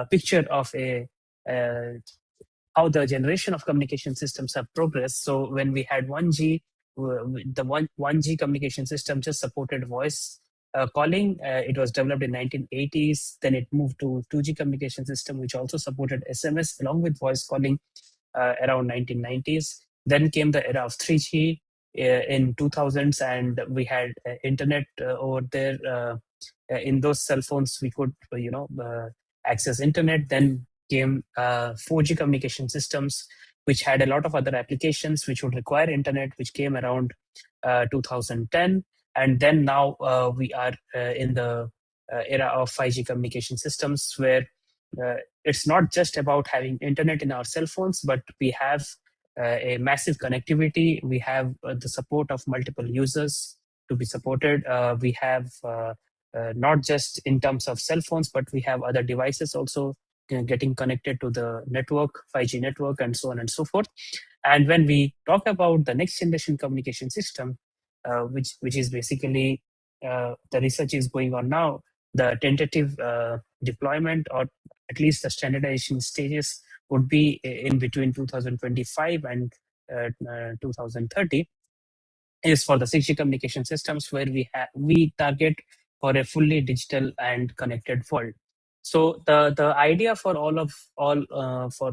picture of how the generation of communication systems have progressed. So when we had 1G, the 1G communication system just supported voice calling. It was developed in 1980s. Then it moved to 2G communication system, which also supported SMS along with voice calling around 1990s. Then came the era of 3G in 2000s, and we had internet over there. In those cell phones, we could, access internet. Then came 4G communication systems, which had a lot of other applications which would require internet, which came around 2010. And then now we are in the era of 5G communication systems, where it's not just about having internet in our cell phones, but we have a massive connectivity. We have the support of multiple users to be supported. We have not just in terms of cell phones, but we have other devices also getting connected to the network, 5G network, and so on and so forth. And when we talk about the next generation communication system, which is basically the research is going on now, the tentative deployment, or at least the standardization stages, would be in between 2025 and 2030, is for the 6G communication systems, where we target for a fully digital and connected world. So the idea for for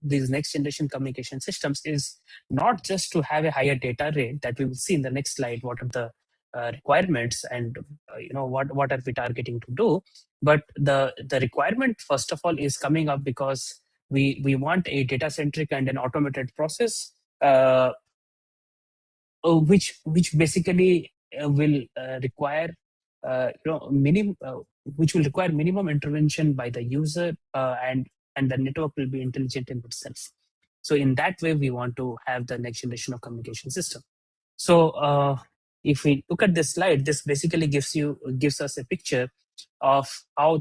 these next generation communication systems is not just to have a higher data rate that we will see in the next slide. What are the requirements, and what are we targeting to do? But the requirement, first of all, is coming up because we want a data centric and an automated process, which basically will require which will require minimum intervention by the user, and the network will be intelligent in itself. So in that way, we want to have the next generation of communication system. So if we look at this slide, this basically gives us a picture of how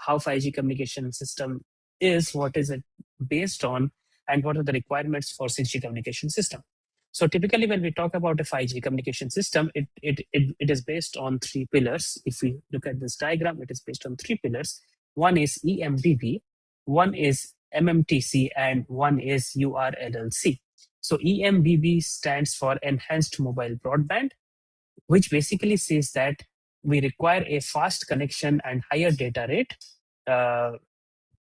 how 5G communication system is, what is it based on, and what are the requirements for 6G communication system. So typically, when we talk about a 5G communication system, it is based on three pillars. If we look at this diagram, it is based on three pillars. One is EMBB, one is MMTC, and one is URLLC. So EMBB stands for Enhanced Mobile Broadband, which basically says that we require a fast connection and higher data rate.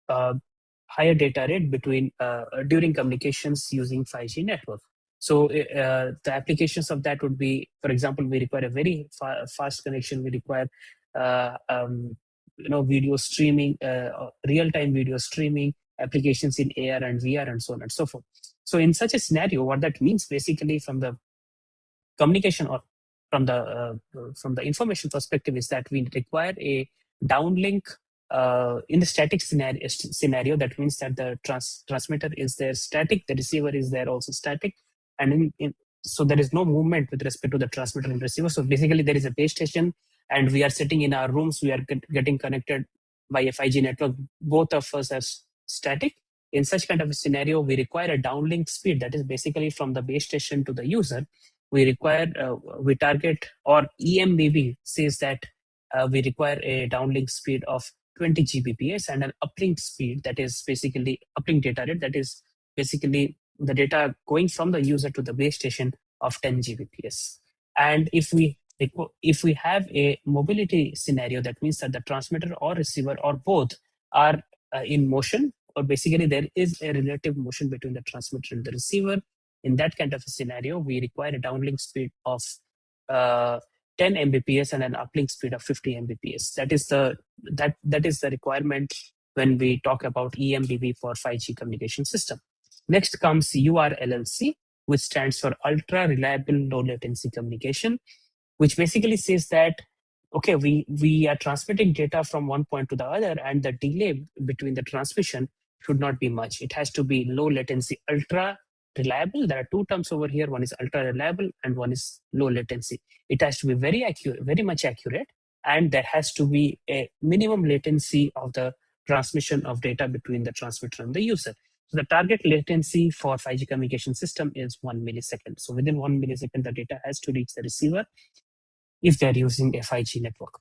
Higher data rate between during communications using 5G network. So the applications of that would be, for example, we require a very fast connection. We require video streaming, real-time video streaming, applications in AR and VR, and so on and so forth. So in such a scenario, what that means basically from the communication or from the information perspective is that we require a downlink. In the static scenario, that means that the transmitter is there static, the receiver is there also static, and so there is no movement with respect to the transmitter and receiver. So basically, there is a base station, and we are sitting in our rooms. We are getting connected by a 5G network. Both of us are static. In such kind of a scenario, we require a downlink speed, that is basically from the base station to the user. We target, or EMBB says that we require a downlink speed of 20 Gbps and an uplink speed, that is basically uplink data rate, that is basically the data going from the user to the base station of 10 Gbps. And if we have a mobility scenario, that means that the transmitter or receiver or both are in motion, or basically there is a relative motion between the transmitter and the receiver. In that kind of a scenario, we require a downlink speed of 10 Mbps and an uplink speed of 50 Mbps. That is the requirement when we talk about EMBB for 5G communication system. Next comes URLLC, which stands for Ultra Reliable Low Latency Communication, which basically says that okay, we are transmitting data from one point to the other, and the delay between the transmission should not be much. It has to be low latency, ultra reliable. There are two terms over here. One is ultra reliable and one is low latency. It has to be very accurate, very much accurate, and there has to be a minimum latency of the transmission of data between the transmitter and the user. So the target latency for 5G communication system is 1 millisecond. So within 1 millisecond, the data has to reach the receiver if they're using a 5G network.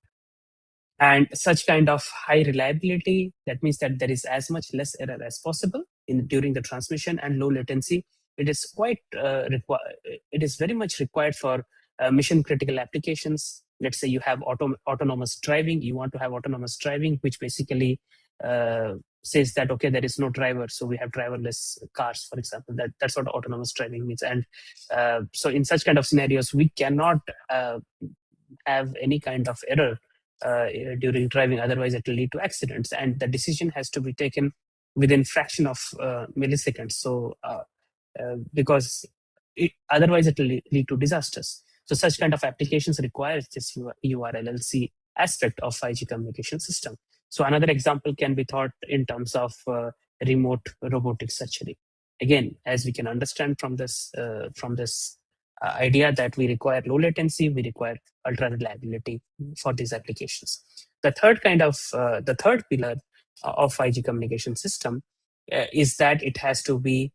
And such kind of high reliability, that means that there is as much less error as possible during the transmission, and low latency. It is quite it is very much required for mission critical applications. Let's say you have autonomous driving. You want to have autonomous driving, which basically uh, says that okay, there is no driver, so we have driverless cars, for example. That's what autonomous driving means. And so in such kind of scenarios, we cannot have any kind of error during driving, otherwise it will lead to accidents, and the decision has to be taken within fraction of milliseconds. So because otherwise it will lead to disasters. So such kind of applications requires this URLLC aspect of 5G communication system. So another example can be thought in terms of remote robotic surgery. Again, as we can understand from this idea that we require low latency, we require ultra reliability for these applications. The third pillar of 5G communication system is that it has to be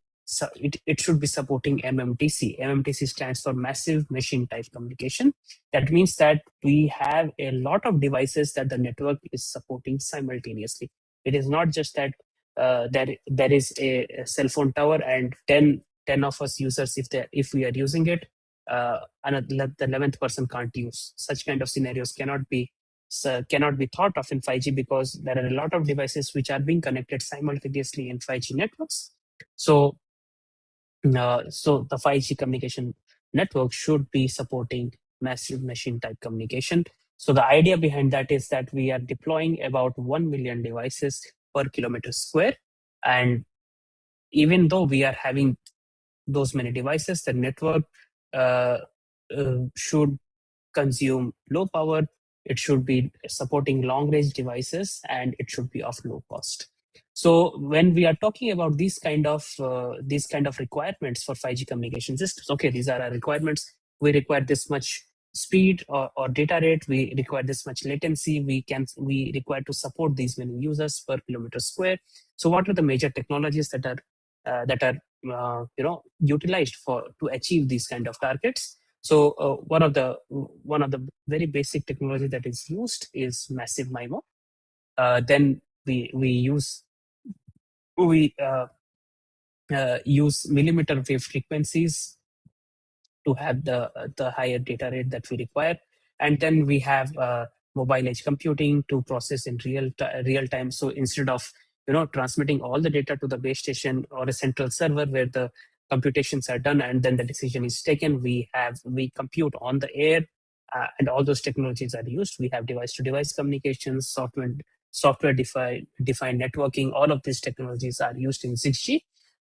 it should be supporting MMTC. MMTC stands for Massive Machine Type Communication. That means that we have a lot of devices that the network is supporting simultaneously. It is not just that there is a cell phone tower and 10 of us users, if we are using it, and the 11th person can't use. Such kind of scenarios cannot be thought of in 5G, because there are a lot of devices which are being connected simultaneously in 5G networks. So the 5G communication network should be supporting massive machine type communication. So the idea behind that is that we are deploying about 1 million devices per kilometer square. And even though we are having those many devices, the network uh, should consume low power, it should be supporting long range devices, and it should be of low cost. So when we are talking about these kind of requirements for 5G communication systems, okay, these are our requirements. We require this much speed or data rate. We require this much latency. We require to support these many users per kilometer square. So what are the major technologies that are utilized for to achieve these kind of targets? So one of the very basic technology that is used is massive MIMO. Then we use millimeter wave frequencies to have the higher data rate that we require. And then we have mobile edge computing to process in real time. So instead of transmitting all the data to the base station or a central server where the computations are done and then the decision is taken, we compute on the air, and all those technologies are used. We have device to device communications, software defined networking. All of these technologies are used in 6G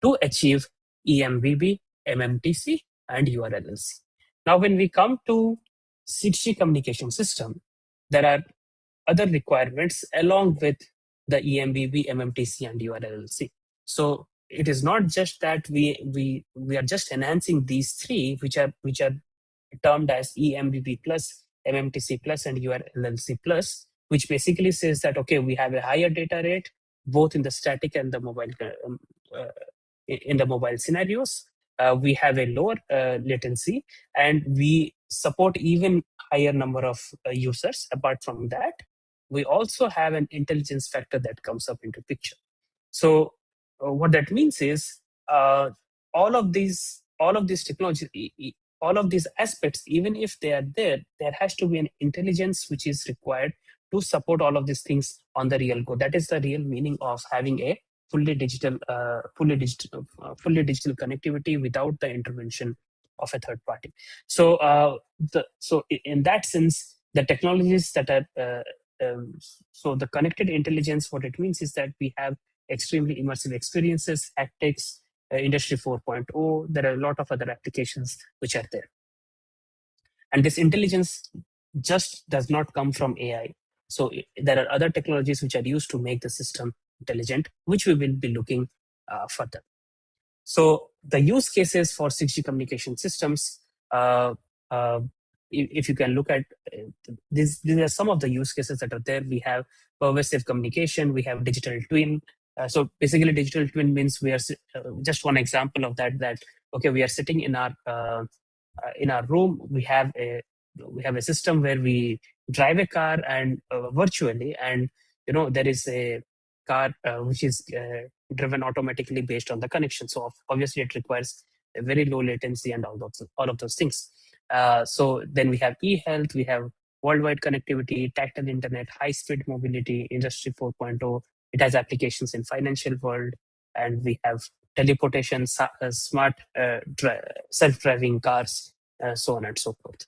to achieve EMBB, MMTC, and URLLC. Now, when we come to 6G communication system, there are other requirements along with the EMBB, MMTC, and URLLC. So it is not just that we are just enhancing these three, which are termed as EMBB plus, MMTC plus, and URLLC plus, which basically says that okay, we have a higher data rate both in the static and the mobile uh, in the mobile scenarios. We have a lower latency, and we support even higher number of users. Apart from that, we also have an intelligence factor that comes up into picture. So what that means is all of these technologies, all of these aspects, even if they are there, there has to be an intelligence which is required to support all of these things on the real go. That is the real meaning of having a fully digital connectivity without the intervention of a third party. So in that sense, the technologies that are um, so the connected intelligence, what it means is that we have extremely immersive experiences, haptics, Industry 4.0. There are a lot of other applications which are there. And this intelligence just does not come from AI. So there are other technologies which are used to make the system intelligent, which we will be looking further. So the use cases for 6G communication systems, uh, uh, if you can look at these are some of the use cases that are there. We have pervasive communication, we have digital twin. So basically digital twin means we are just one example of that okay, we are sitting in our room. We have a system where we drive a car and virtually, and there is a car which is driven automatically based on the connection. So obviously it requires a very low latency and all of those things. So then we have e-health, we have worldwide connectivity, tactile internet, high-speed mobility, Industry 4.0. It has applications in financial world, and we have teleportation, smart self-driving cars, so on and so forth.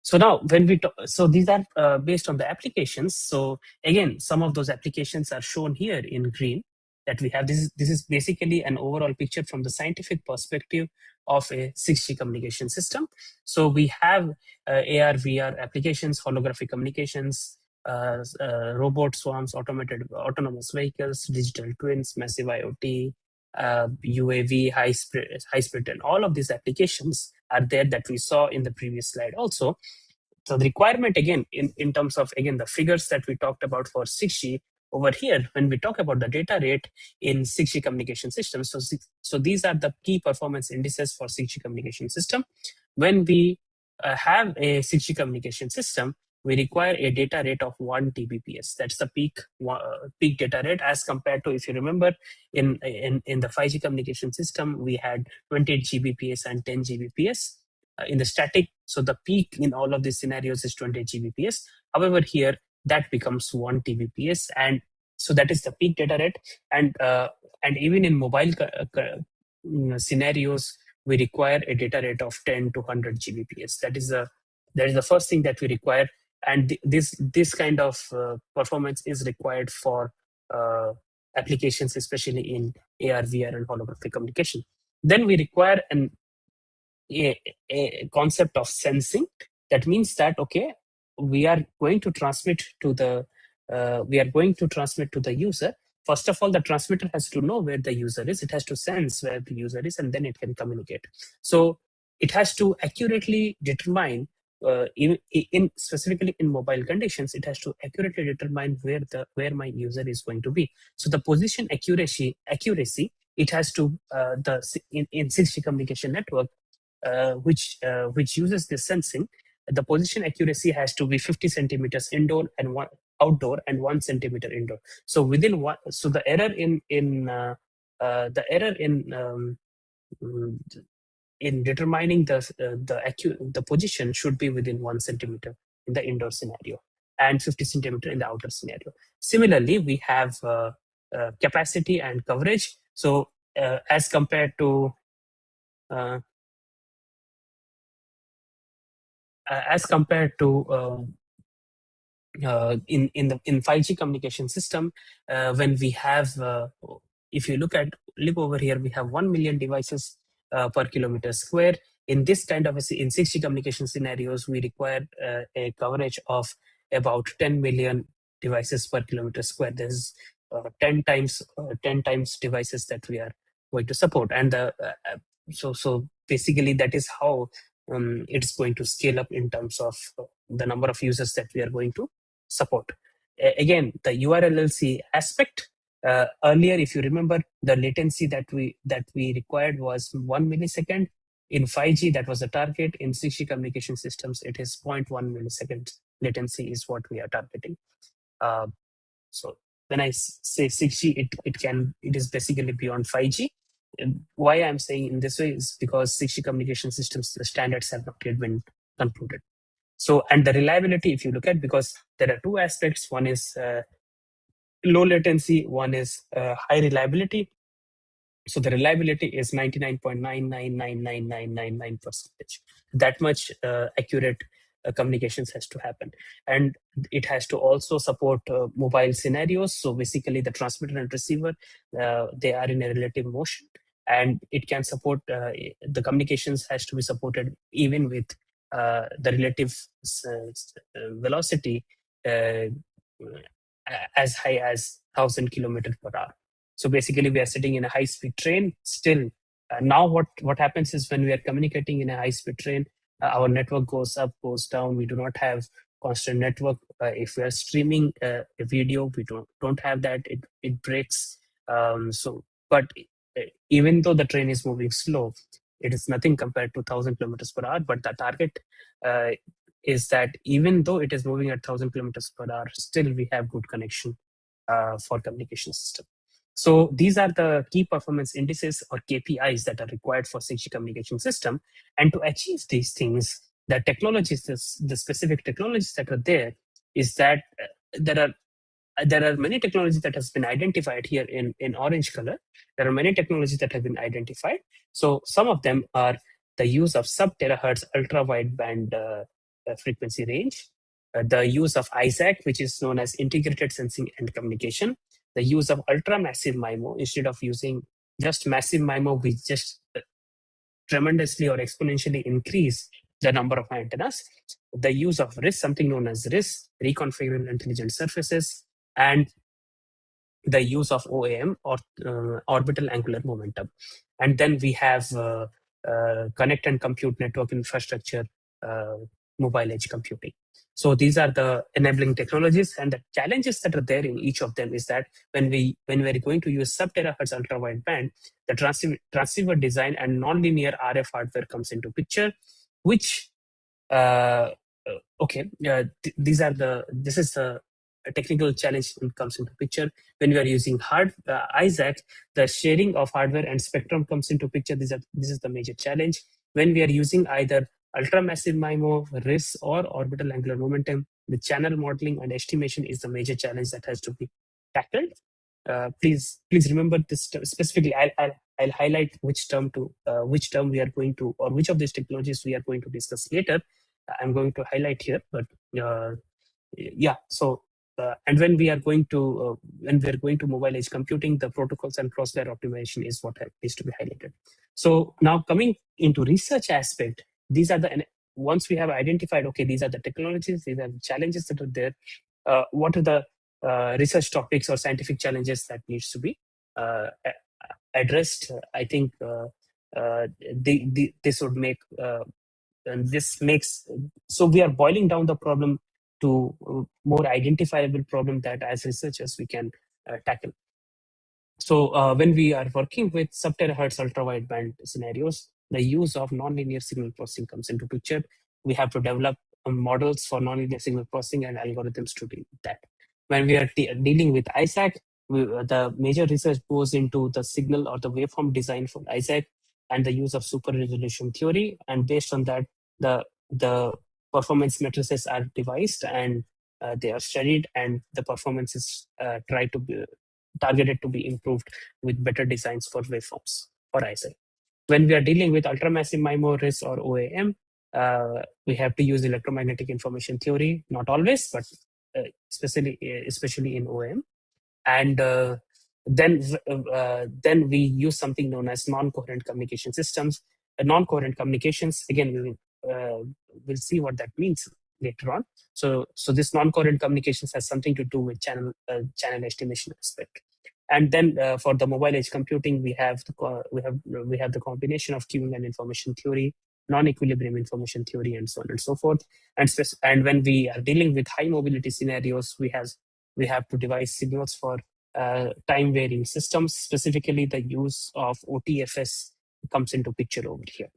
So now when we talk, so these are based on the applications. So again, some of those applications are shown here in green that we have. This is basically an overall picture from the scientific perspective of a 6G communication system. So we have AR, VR applications, holographic communications, robot swarms, autonomous vehicles, digital twins, massive IoT, UAV, high speed, and all of these applications are there that we saw in the previous slide also. So the requirement again, in terms of again the figures that we talked about for 6G over here, when we talk about the data rate in 6G communication systems, so these are the key performance indices for 6G communication system. When we have a 6G communication system, we require a data rate of 1 Tbps. That's the peak data rate, as compared to, if you remember, in the 5G communication system, we had 28 Gbps and 10 Gbps in the static. So the peak in all of these scenarios is 20 Gbps. However, here that becomes 1 Tbps, and so that is the peak data rate. And even in mobile scenarios, we require a data rate of 10 to 100 Gbps. That is the first thing that we require, and this kind of performance is required for applications, especially in AR, VR, and holographic communication. Then we require a concept of sensing. That means that, okay, we are going to transmit to the user. First of all, the transmitter has to know where the user is. It has to sense where the user is, and then it can communicate. So it has to accurately determine, specifically in mobile conditions, it has to accurately determine where my user is going to be. So the position accuracy, it has to in 6G communication network, which uses this sensing, the position accuracy has to be 50 centimeters indoor and one outdoor, and 1 centimeter indoor. So within one, so the error in determining the position should be within 1 centimeter in the indoor scenario, and 50 centimeter in the outer scenario. Similarly, we have capacity and coverage. So as compared to uh, in 5G communication system, when we have, if you look over here, we have 1 million devices per kilometer square. In this kind of in 6G communication scenarios, we require a coverage of about 10 million devices per kilometer square. There's 10 times devices that we are going to support, and so basically that is how it's going to scale up in terms of the number of users that we are going to support. Again, the URLLC aspect. Earlier, if you remember, the latency that we required was 1 millisecond. In 5G, that was the target. In 6G communication systems, it is 0.1 millisecond latency is what we are targeting. So when I say 6G, it is basically beyond 5G. Why I'm saying in this way is because 6G communication systems, the standards have not yet been concluded. So, and the reliability, if you look at, because there are two aspects. One is low latency, one is high reliability. So the reliability is 99.999999%. That much accurate communications has to happen. And it has to also support mobile scenarios. So basically the transmitter and receiver, they are in a relative motion. And it can support, the communications has to be supported even with the relative velocity as high as 1,000 kilometers per hour. So basically, we are sitting in a high-speed train. Still, now what happens is when we are communicating in a high-speed train, our network goes up, goes down. We do not have constant network. If we are streaming a video, we don't have that. It breaks. But even though the train is moving slow, it is nothing compared to 1,000 kilometers per hour. But the target is that even though it is moving at 1,000 kilometers per hour, still we have good connection for communication system. So these are the key performance indices or KPIs that are required for 6G communication system. And to achieve these things, the technologies, the specific technologies that are there, is that there are many technologies that has been identified here in orange color. There are many technologies that have been identified. So some of them are the use of sub-terahertz ultra-wideband frequency range, the use of ISAC, which is known as integrated sensing and communication, the use of ultra-massive MIMO. Instead of using just massive MIMO, we just tremendously or exponentially increase the number of antennas, the use of RIS, something known as RIS, reconfigurable intelligent surfaces, and the use of OAM or orbital angular momentum. And then we have connect and compute network infrastructure, uh, mobile edge computing. So these are the enabling technologies, and the challenges that are there in each of them is that when we're going to use sub-terahertz ultra wideband, the transceiver design and nonlinear RF hardware comes into picture, which uh, this is the technical challenge when it comes into picture. When we are using ISAC, the sharing of hardware and spectrum comes into picture. This is the major challenge. When we are using either ultra-massive MIMO, RIS, or orbital angular momentum, the channel modeling and estimation is the major challenge that has to be tackled. Please remember this specifically. I'll highlight which term we are going to, or which of these technologies we are going to discuss later. I'm going to highlight here, but yeah. So and when we are going to mobile edge computing, the protocols and crossfire optimization is what needs to be highlighted. So now coming into research aspect, these are the, once we have identified, okay, these are the technologies, these are the challenges that are there. What are the research topics or scientific challenges that needs to be addressed? I think this would make and this makes, so we are boiling down the problem to more identifiable problem that as researchers we can tackle. So when we are working with sub-terahertz ultra-wideband scenarios, the use of nonlinear signal processing comes into picture. We have to develop models for nonlinear signal processing and algorithms to deal with that. When we are dealing with ISAC, the major research goes into the signal or the waveform design for ISAC and the use of super resolution theory. And based on that, the performance matrices are devised and they are studied, and the performance is tried to be targeted to be improved with better designs for waveforms for ISAC. When we are dealing with ultramassive MIMO, RIS, or OAM, we have to use electromagnetic information theory. Not always, but especially in OAM. And then we use something known as non-coherent communication systems. Non-coherent communications, again, we'll see what that means later on. So this non-coherent communications has something to do with channel estimation aspect. And then for the mobile edge computing, we have the combination of queuing and information theory, non-equilibrium information theory, and so on and so forth. And when we are dealing with high mobility scenarios, we have to devise signals for time varying systems. Specifically, the use of OTFS comes into picture over here.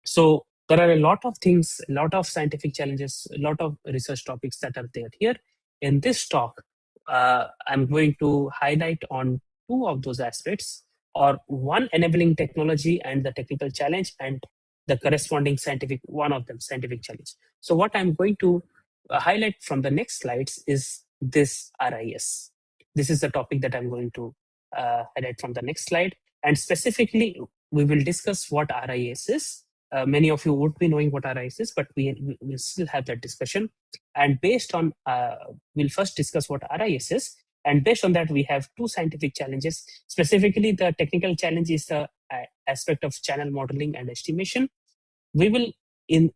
So there are a lot of things, a lot of scientific challenges, a lot of research topics that are there here. In this talk, I'm going to highlight on two of those aspects, or one enabling technology and the technical challenge, and the corresponding one of them scientific challenge. So what I'm going to highlight from the next slides is this RIS. This is the topic that I'm going to highlight from the next slide. And specifically, we will discuss what RIS is. Many of you would be knowing what RIS is, but we will still have that discussion. And based on, we'll first discuss what RIS is. And based on that, we have two scientific challenges. Specifically, the technical challenge is the aspect of channel modeling and estimation. We will, in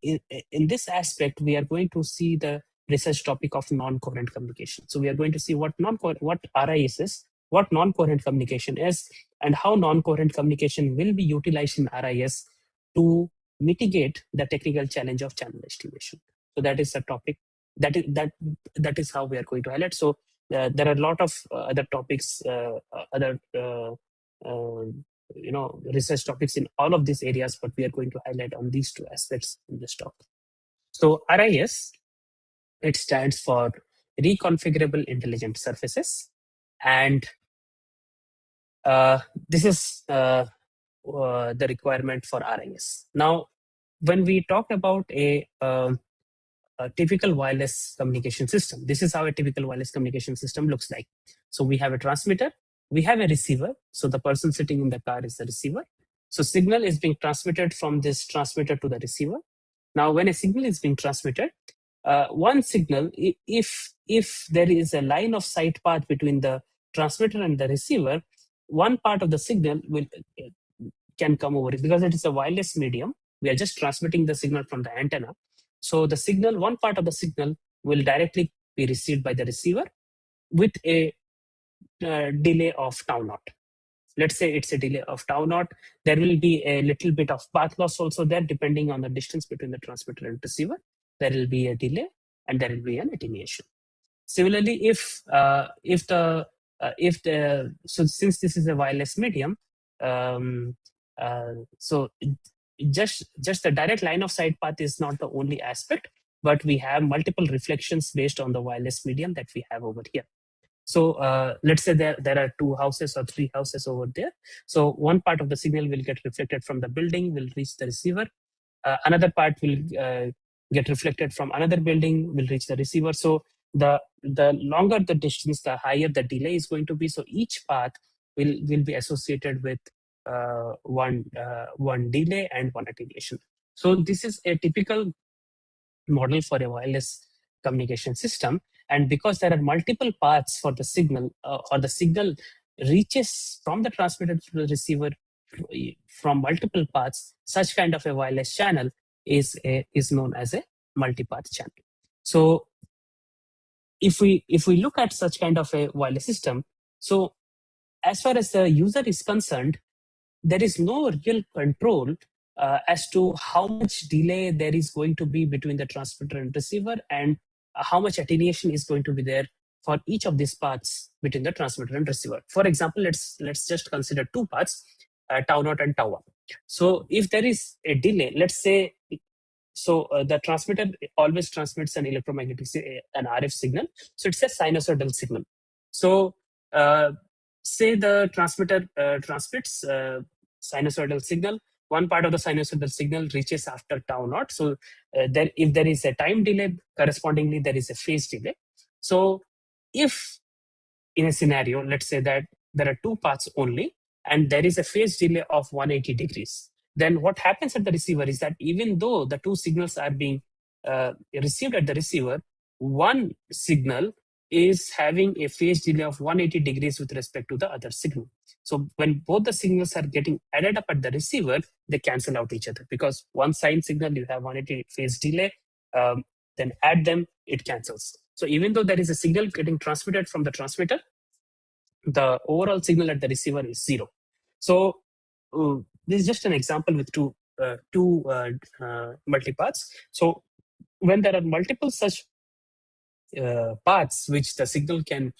this aspect, we are going to see the research topic of non-coherent communication. So we are going to see what RIS is, what non-coherent communication is, and how non-coherent communication will be utilized in RIS to mitigate the technical challenge of channel estimation. So that is the topic. That is how we are going to highlight. So there are a lot of other topics, other research topics in all of these areas, but we are going to highlight on these two aspects in this talk. So RIS, it stands for Reconfigurable Intelligent Surfaces, and uh, this is the requirement for RIS. Now, when we talk about a typical wireless communication system, this is how a typical wireless communication system looks like. So we have a transmitter, we have a receiver. So the person sitting in the car is the receiver. So signal is being transmitted from this transmitter to the receiver. Now, when a signal is being transmitted, one signal, if there is a line of sight path between the transmitter and the receiver, one part of the signal will can come over it because it is a wireless medium. We are just transmitting the signal from the antenna. So the signal, one part of the signal will directly be received by the receiver with a delay of tau naught. Let's say it's a delay of tau naught. There will be a little bit of path loss also there, depending on the distance between the transmitter and receiver. There will be a delay and there will be an attenuation. Similarly, if the so since this is a wireless medium, um, so just the direct line of sight path is not the only aspect, but we have multiple reflections based on the wireless medium that we have over here. So let's say there are two houses or three houses over there. So one part of the signal will get reflected from the building, will reach the receiver. Another part will get reflected from another building, will reach the receiver. So the longer the distance, the higher the delay is going to be. So each path will be associated with one delay and one attenuation. So this is a typical model for a wireless communication system. And because there are multiple paths for the signal, or the signal reaches from the transmitter to the receiver from multiple paths, such kind of a wireless channel is known as a multipath channel. So if we look at such kind of a wireless system, so as far as the user is concerned, there is no real control as to how much delay there is going to be between the transmitter and receiver, and how much attenuation is going to be there for each of these paths between the transmitter and receiver. For example, let's just consider two paths, tau naught and tau 1. So if there is a delay, let's say, so the transmitter always transmits an electromagnetic, an RF signal. So it's a sinusoidal signal. So say the transmitter transmits sinusoidal signal. One part of the sinusoidal signal reaches after tau naught. So if there is a time delay, correspondingly there is a phase delay. So if in a scenario, let's say that there are two paths only, and there is a phase delay of 180 degrees, then what happens at the receiver is that even though the two signals are being received at the receiver, one signal is having a phase delay of 180 degrees with respect to the other signal. So when both the signals are getting added up at the receiver, they cancel out each other, because one sine signal you have 180 phase delay, then add them, it cancels. So even though there is a signal getting transmitted from the transmitter, the overall signal at the receiver is zero. So this is just an example with two multipaths. So when there are multiple such paths which the signal can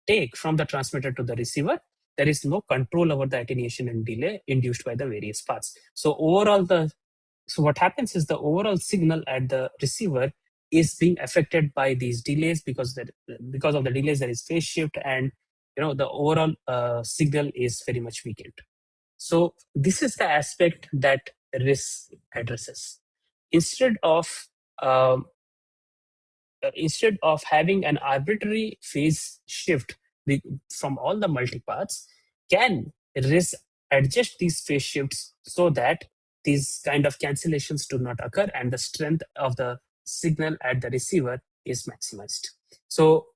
take from the transmitter to the receiver, there is no control over the attenuation and delay induced by the various paths. So what happens is the overall signal at the receiver is being affected by these delays, because of the delays there is phase shift, and the overall signal is very much weakened. So this is the aspect that RIS addresses. Um, instead of having an arbitrary phase shift from all the multipaths, can RIS adjust these phase shifts so that these kind of cancellations do not occur and the strength of the signal at the receiver is maximized? So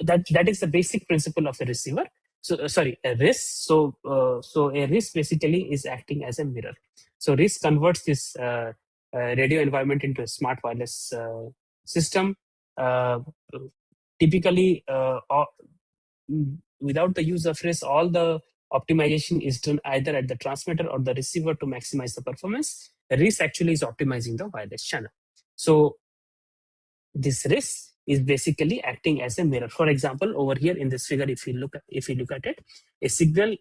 that is the basic principle of the receiver. So sorry, a RIS. So a RIS basically is acting as a mirror. So RIS converts this radio environment into a smart wireless system. Uh, Typically, without the use of RIS, all the optimization is done either at the transmitter or the receiver to maximize the performance. RIS actually is optimizing the wireless channel. So this RIS is basically acting as a mirror. For example, over here in this figure, if you look at it, a signal,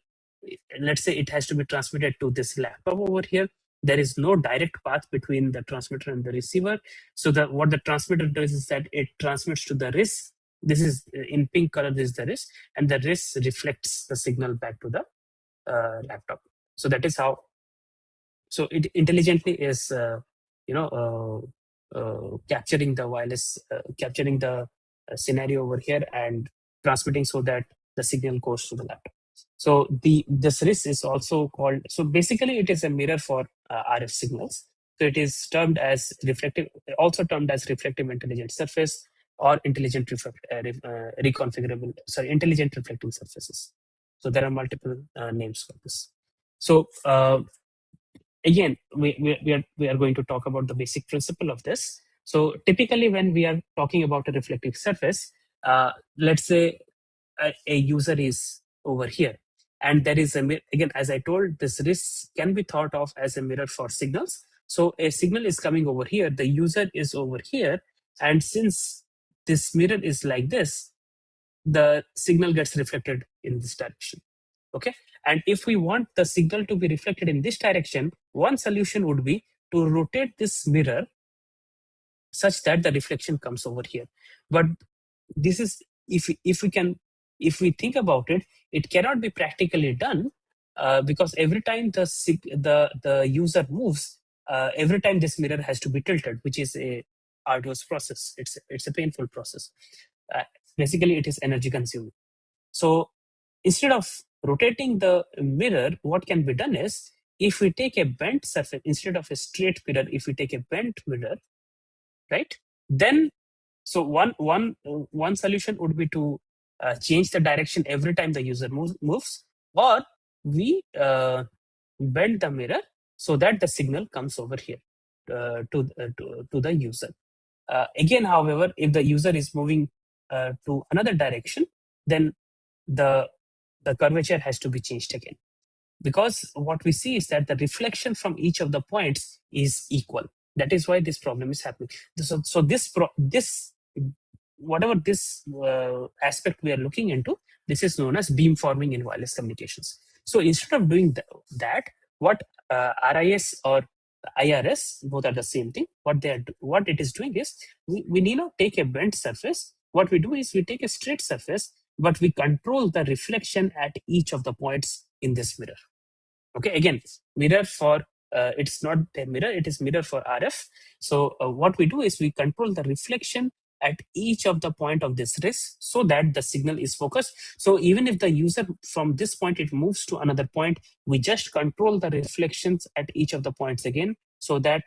let's say it has to be transmitted to this laptop over here. there is no direct path between the transmitter and the receiver. So what the transmitter does is that it transmits to the RIS. This is in pink color, this is the RIS, and the RIS reflects the signal back to the laptop. So that is how. So it intelligently is, capturing the wireless, capturing the scenario over here and transmitting so that the signal goes to the laptop. So this RIS is also called. So basically, it is a mirror for RF signals. So it is termed as reflective, also termed as reflective intelligent surface or intelligent reconfigurable. Sorry, intelligent reflecting surfaces. So there are multiple names for this. So again, we are going to talk about the basic principle of this. So typically, when we are talking about a reflective surface, let's say a user is over here, and there is again, as I told, this RIS can be thought of as a mirror for signals. So a signal is coming over here, the user is over here, and since this mirror is like this, the signal gets reflected in this direction. Okay, and if we want the signal to be reflected in this direction, one solution would be to rotate this mirror such that the reflection comes over here. But this is, if we think about it, it cannot be practically done, because every time the user moves, every time this mirror has to be tilted, which is a arduous process. It's a painful process. uh, Basically, it is energy consuming. So instead of rotating the mirror, what can be done is, if we take a bent surface instead of a straight mirror, if we take a bent mirror, right? Then, so one solution would be to change the direction every time the user moves, or we bend the mirror so that the signal comes over here to the user. Again, however, if the user is moving to another direction, then the curvature has to be changed again, because what we see is that the reflection from each of the points is equal. That is why this problem is happening. So this whatever this aspect we are looking into, this is known as beam forming in wireless communications. So instead of doing that, what RIS or IRS, both are the same thing. What it is doing is, we need not take a bent surface. What we do is we take a straight surface, but we control the reflection at each of the points in this mirror. Okay, again, mirror for it's not a mirror, it is mirror for RF. So what we do is we control the reflection at each of the point of this RIS so that the signal is focused. So even if the user from this point it moves to another point, we just control the reflections at each of the points again, so that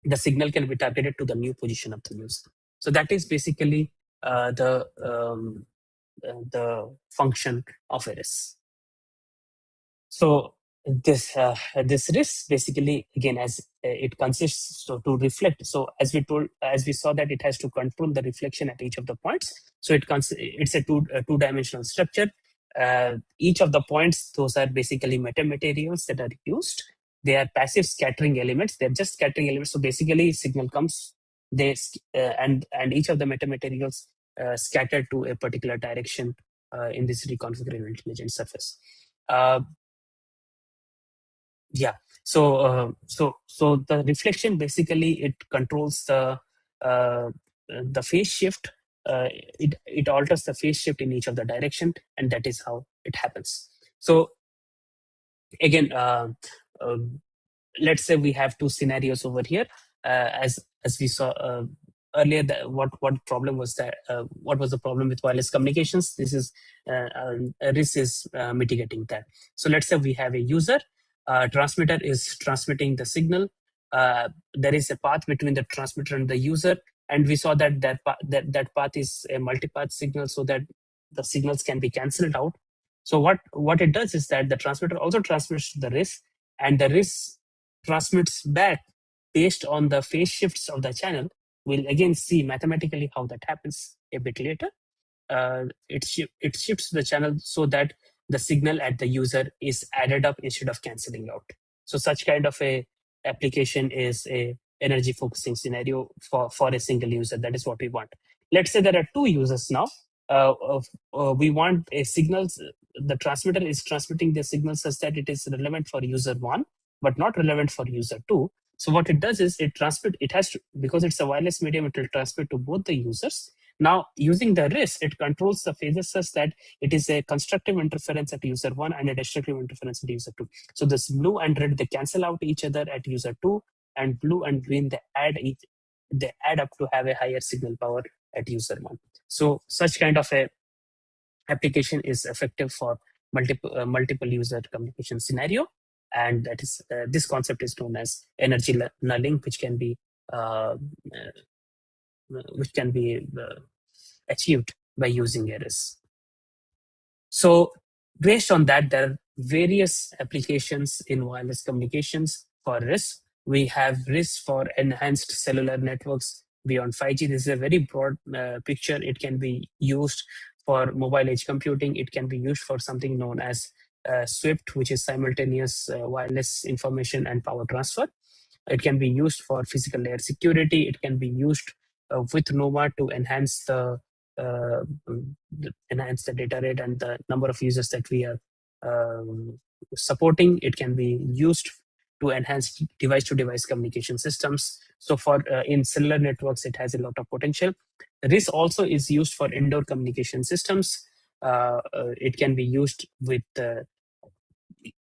the signal can be targeted to the new position of the user. So that is basically the function of a RIS. So this RIS basically, again, as it consists, so to reflect. So as we saw that it has to control the reflection at each of the points. So it's a two-dimensional structure. Each of the points, those are basically metamaterials that are used. They are passive scattering elements. They're just scattering elements. So basically, signal comes, and each of the metamaterials scattered to a particular direction in this reconfigurable intelligent surface. Yeah. So the reflection, basically it controls the phase shift. It alters the phase shift in each of the direction, and that is how it happens. So again, let's say we have two scenarios over here. As we saw earlier, what problem was that? What was the problem with wireless communications? RIS is mitigating that. So let's say we have a user. Transmitter is transmitting the signal. There is a path between the transmitter and the user, and we saw that that path is a multipath signal, so that the signals can be cancelled out. So what it does is that the transmitter also transmits to the RIS, and the RIS transmits back based on the phase shifts of the channel. We'll again see mathematically how that happens a bit later. It shifts the channel so that the signal at the user is added up instead of cancelling out. So such kind of a application is a energy focusing scenario for a single user. That is what we want. Let's say there are two users now. We want a signal. The transmitter is transmitting the signal such that it is relevant for user one, but not relevant for user 2. So what it does is it has to, because it's a wireless medium, it will transmit to both the users. Now, using the RIS, it controls the phases such that it is a constructive interference at user 1 and a destructive interference at user 2. So this blue and red, they cancel out each other at user 2, and blue and green, they add up to have a higher signal power at user 1. So such kind of a application is effective for multiple user communication scenario, and that is this concept is known as energy nulling, uh, which can be achieved by using errors. So based on that, there are various applications in wireless communications for RIS. We have RIS for enhanced cellular networks beyond 5G. This is a very broad picture. It can be used for mobile edge computing. It can be used for something known as SWIFT, which is simultaneous wireless information and power transfer. It can be used for physical layer security. It can be used with NOVA to uh, enhance the data rate and the number of users that we are um, supporting. It can be used to enhance device-to-device communication systems. So for in cellular networks, it has a lot of potential. RIS also is used for indoor communication systems. It can be used with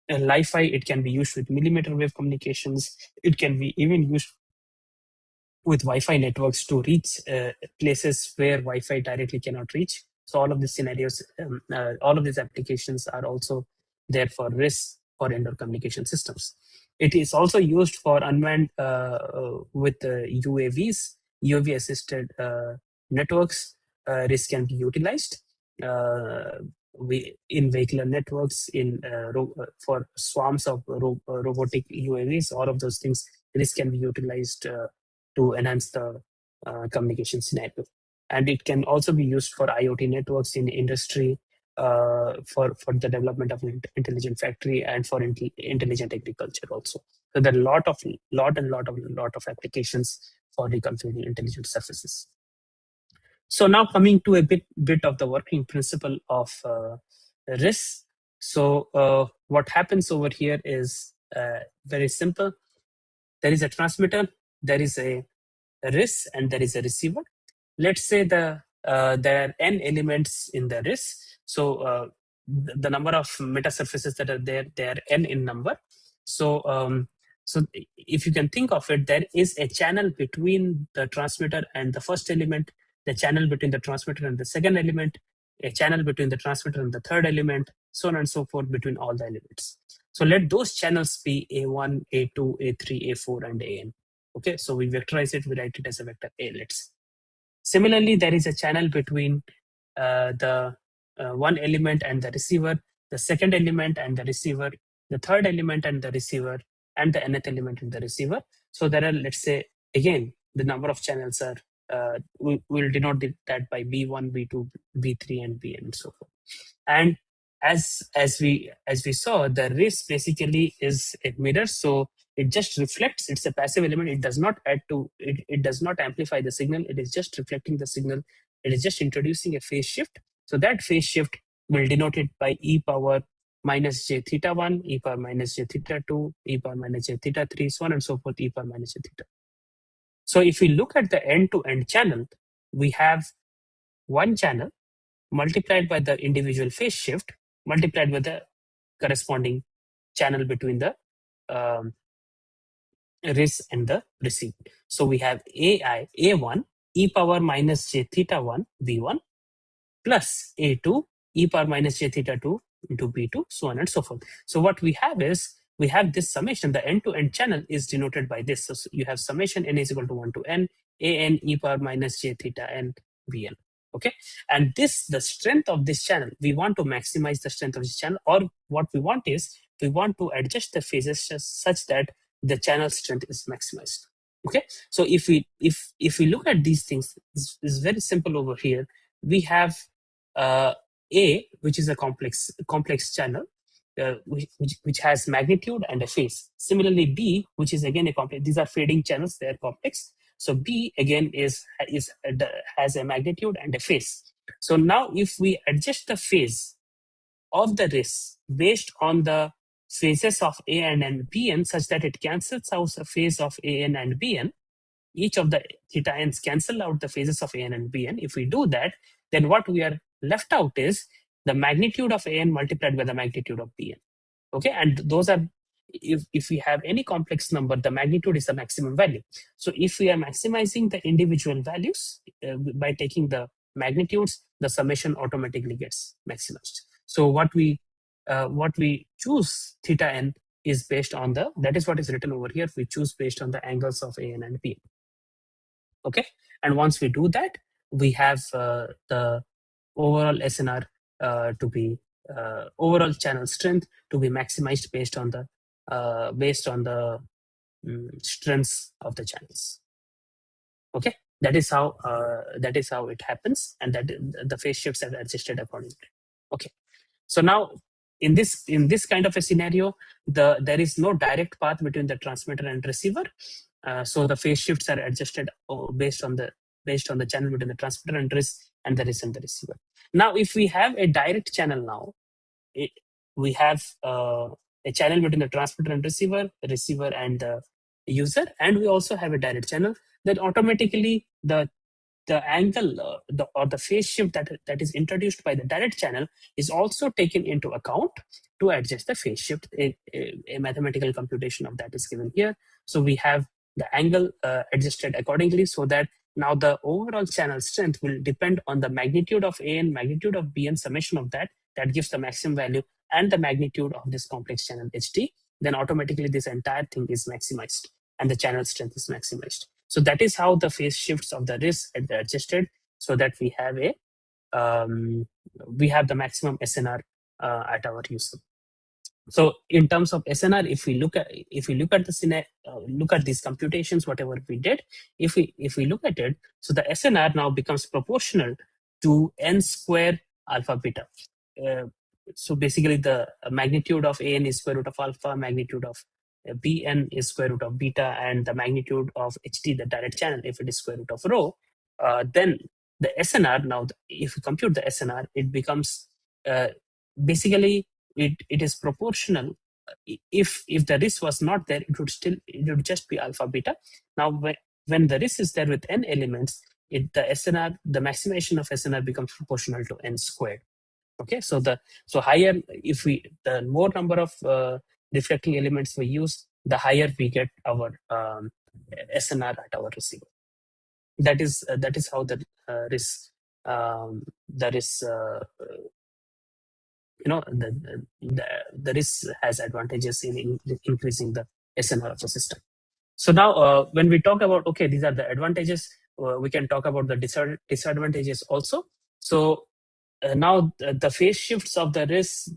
Li-Fi. It can be used with millimeter wave communications. It can be even used with Wi-Fi networks to reach places where Wi-Fi directly cannot reach. So all of these scenarios, all of these applications are also there for RIS for indoor communication systems. It is also used for unmanned with UAVs, UAV assisted networks. RIS can be utilized. We in vehicular networks, for swarms of robotic UAVs, all of those things, RIS can be utilized to enhance the communication scenario. And it can also be used for IoT networks in industry, for the development of intelligent factory, and for intelligent agriculture also. So there are lot of applications for reconfiguring intelligent surfaces. So now coming to a bit of the working principle of RIS. So what happens over here is very simple. There is a transmitter, there is a RIS, and there is a receiver. Let's say there are n elements in the RIS. So the number of meta surfaces that are there, they are n in number. So if you can think of it, there is a channel between the transmitter and the first element, the channel between the transmitter and the second element, a channel between the transmitter and the third element, so on and so forth between all the elements. So let those channels be A1, A2, A3, A4, and AN. Okay, so we vectorize it, we write it as a vector A, let's say. Similarly, there is a channel between the one element and the receiver, the second element and the receiver, the third element and the receiver, and the nth element and the receiver. So there are, let's say, again, the number of channels are, we'll denote that by B1, B2, B3, and Bn, and so forth. And as we saw, the RIS basically is a mirror, so it just reflects. It's a passive element. It does not add to it. It does not amplify the signal. It is just reflecting the signal. It is just introducing a phase shift. So that phase shift will denote it by e power minus j theta 1, e power minus j theta 2, e power minus j theta 3, so on and so forth, e power minus j theta. So if we look at the end-to-end channel, we have one channel multiplied by the individual phase shift multiplied by the corresponding channel between the RIS and the receive. So we have A1 e power minus j theta 1 B1 plus A2 e power minus j theta 2 into B2, so on and so forth. So what we have is, we have this summation. The end-to-end channel is denoted by this. So you have summation n is equal to 1 to n, an e power minus j theta n Bn. Okay, and the strength of this channel, we want to maximize the strength of this channel, or what we want is, we want to adjust the phases such that the channel strength is maximized. Okay, so if we look at these things, it's very simple over here. We have A, which is a complex channel, which has magnitude and a phase. Similarly, B, which is again a complex. These are fading channels; they are complex. So B again has a magnitude and a phase. So now, if we adjust the phase of the RIS based on the phases of AN and BN such that it cancels out the phase of AN and BN. Each of the theta n's cancel out the phases of AN and BN. If we do that, then what we are left out is the magnitude of AN multiplied by the magnitude of BN. Okay, and those are, if we have any complex number, the magnitude is the maximum value. So if we are maximizing the individual values by taking the magnitudes, the summation automatically gets maximized. So what we choose theta n is based on the, that is what is written over here, we choose based on the angles of AN and BN. Okay, and once we do that, we have the overall SNR to be overall channel strength to be maximized based on the strengths of the channels. Okay, that is how it happens, and that the phase shifts are adjusted accordingly. Okay, so now in this kind of a scenario, there is no direct path between the transmitter and receiver. So the phase shifts are adjusted based on the channel between the transmitter and the receiver. Now, if we have a direct channel now, we have a channel between the transmitter and receiver and the user, and we also have a direct channel. Then automatically the angle or the phase shift that is introduced by the direct channel is also taken into account to adjust the phase shift. A mathematical computation of that is given here. So we have the angle adjusted accordingly, so that now the overall channel strength will depend on the magnitude of AN, magnitude of BN, summation of that gives the maximum value, and the magnitude of this complex channel HT. Then automatically this entire thing is maximized and the channel strength is maximized. So that is how the phase shifts of the RIS are adjusted, so that we have the maximum SNR at our user. So in terms of SNR, if we look at the scenario, look at these computations, whatever we did, if we look at it, so the SNR now becomes proportional to n square alpha beta. So basically, the magnitude of AN is square root of alpha, magnitude of BN is square root of beta, and the magnitude of HT, the direct channel, if it is square root of rho, then the SNR, now if we compute the SNR, it becomes basically it is proportional. If the risk was not there, it would just be alpha beta. Now when the risk is there with n elements, the maximization of SNR becomes proportional to n squared. Okay, so higher, the more number of reflecting elements we use, the higher we get our SNR at our receiver. That is how the risk the risk has advantages in increasing the SNR of the system. So now when we talk about, okay, these are the advantages, we can talk about the disadvantages also. So now the phase shifts of the risk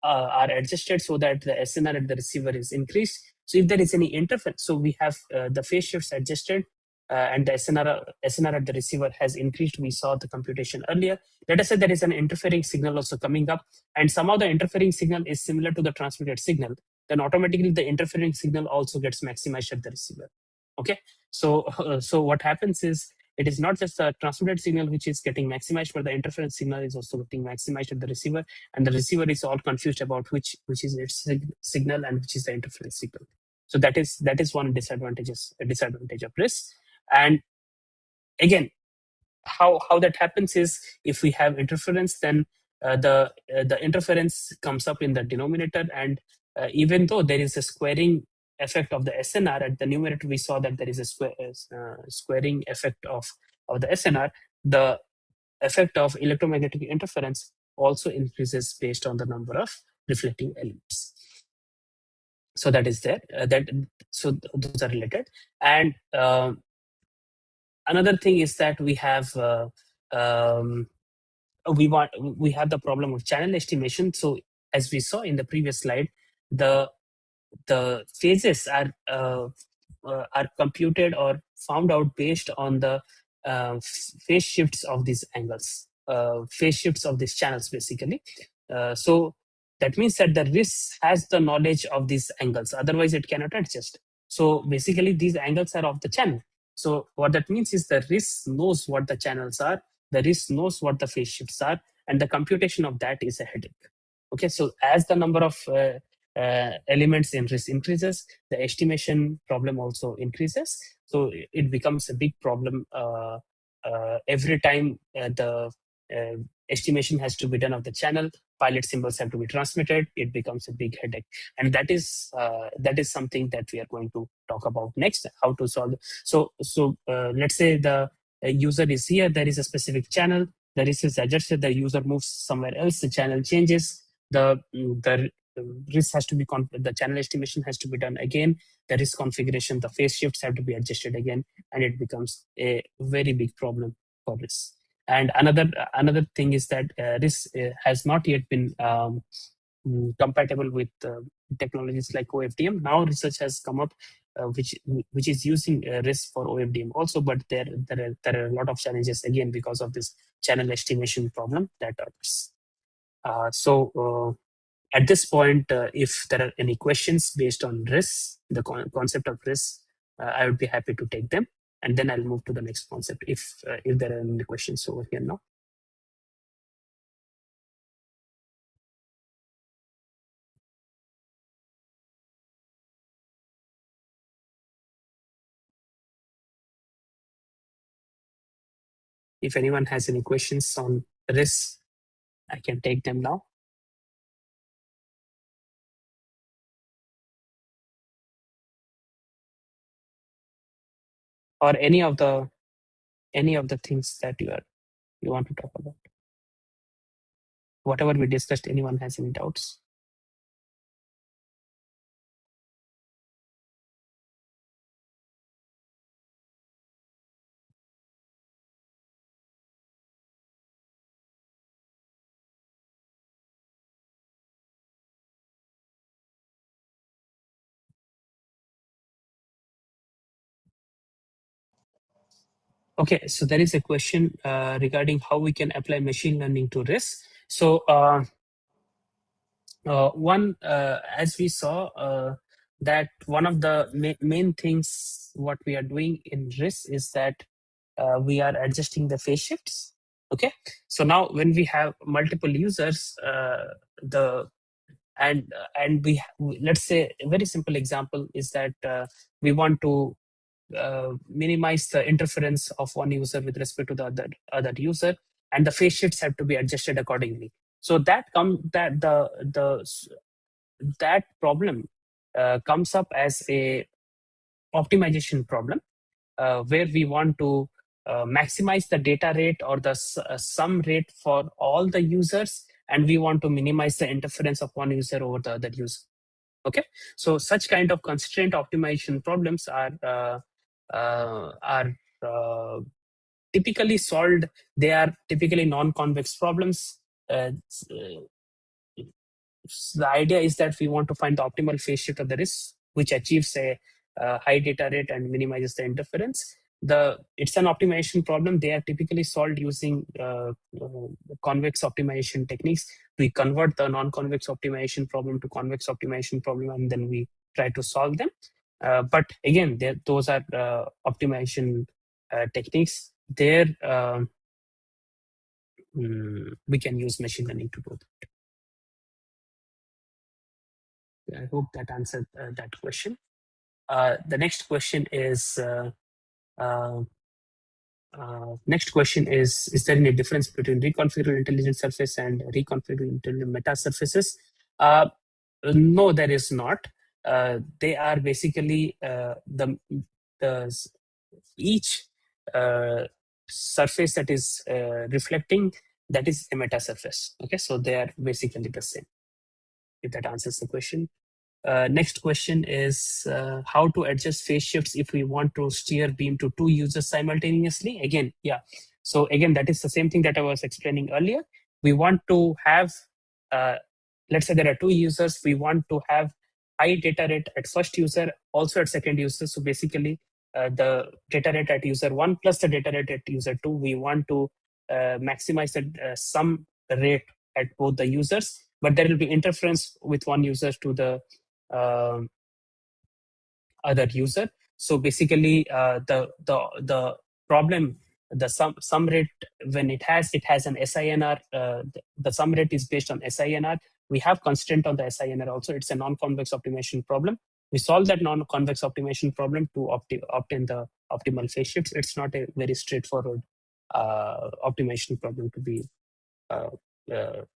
are adjusted so that the SNR at the receiver is increased. So if there is any interference, so we have the phase shifts adjusted and the SNR at the receiver has increased. We saw the computation earlier. Let us say there is an interfering signal also coming up, and somehow the interfering signal is similar to the transmitted signal. Then automatically the interfering signal also gets maximized at the receiver. Okay, so what happens is, it is not just the transmitted signal which is getting maximized, but the interference signal is also getting maximized at the receiver, and the receiver is all confused about which is its signal and which is the interference signal. So that is one disadvantage of risk. And again, how that happens is, if we have interference, then the interference comes up in the denominator, and even though there is a squaring effect of the SNR at the numerator, we saw that there is a squaring effect of the SNR. The effect of electromagnetic interference also increases based on the number of reflecting elements. So that is there. So those are related. And another thing is that we have we have the problem of channel estimation. So as we saw in the previous slide, the phases are computed or found out based on the phase shifts of these angles, phase shifts of these channels, basically. So that means that the RIS has the knowledge of these angles, otherwise it cannot adjust. So basically these angles are of the channel. So what that means is the RIS knows what the channels are, the RIS knows what the phase shifts are, and the computation of that is a headache. Okay, so as the number of elements in risk increases, the estimation problem also increases. So it becomes a big problem every time the uh, estimation has to be done of the channel, pilot symbols have to be transmitted, it becomes a big headache. And that is something that we are going to talk about next, how to solve. So let's say the user is here, there is a specific channel, the risk is adjusted, the user moves somewhere else, the channel changes, the risk has to be the channel estimation has to be done again, the risk configuration, the phase shifts have to be adjusted again, and it becomes a very big problem for risk. And another thing is that this has not yet been compatible with technologies like OFDM. Now research has come up which is using RISC for OFDM also, but there are a lot of challenges again because of this channel estimation problem that occurs. At this point, if there are any questions based on RISC, the concept of RISC, I would be happy to take them, and then I'll move to the next concept if there are any questions over here now. If anyone has any questions on RISC, I can take them now. Or any of the things that you want to talk about. Whatever we discussed, anyone has any doubts? Okay, so there is a question regarding how we can apply machine learning to risk. So one, as we saw, that one of the main things what we are doing in risk is that we are adjusting the phase shifts. Okay, so now when we have multiple users, the and let's say a very simple example is that we want to minimize the interference of one user with respect to the other user, and the phase shifts have to be adjusted accordingly. So that problem comes up as a optimization problem where we want to maximize the data rate or the sum rate for all the users, and we want to minimize the interference of one user over the other user. Okay, so such kind of constraint optimization problems are typically solved. They are typically non-convex problems. The idea is that we want to find the optimal phase shift of the risk, which achieves a high data rate and minimizes the interference. It's an optimization problem. They are typically solved using convex optimization techniques. We convert the non-convex optimization problem to convex optimization problem, and then we try to solve them. But again, those are optimization techniques. There, we can use machine learning to do that. I hope that answered that question. The next question is is there any difference between reconfigurable intelligent surface and reconfigurable intelligent meta surfaces? No, there is not. They are basically the each surface that is reflecting, that is a meta surface. Okay, so they are basically the same, if that answers the question. Next question is how to adjust phase shifts if we want to steer beam to two users simultaneously. Again, yeah. So again, that is the same thing that I was explaining earlier. We want to have, let's say there are two users. We want to have high data rate at first user, also at second user. So basically, the data rate at user one plus the data rate at user two, we want to maximize the sum rate at both the users, but there will be interference with one user to the other user. So basically, the problem, the sum rate, when it has an SINR, the sum rate is based on SINR. We have constraint on the SINR also. It's a non-convex optimization problem. We solve that non-convex optimization problem to obtain the optimal phase shifts. It's not a very straightforward optimization problem to be.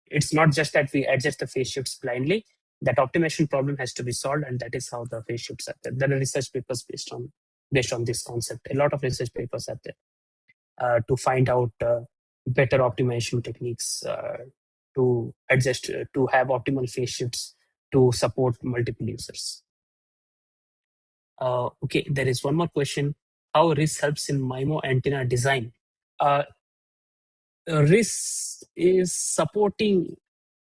It's not just that we adjust the phase shifts blindly. That optimization problem has to be solved, and that is how the phase shifts are there. There are research papers based on this concept. A lot of research papers are there to find out better optimization techniques to adjust to have optimal phase shifts to support multiple users. Okay, there is one more question. How RIS helps in MIMO antenna design? RIS is supporting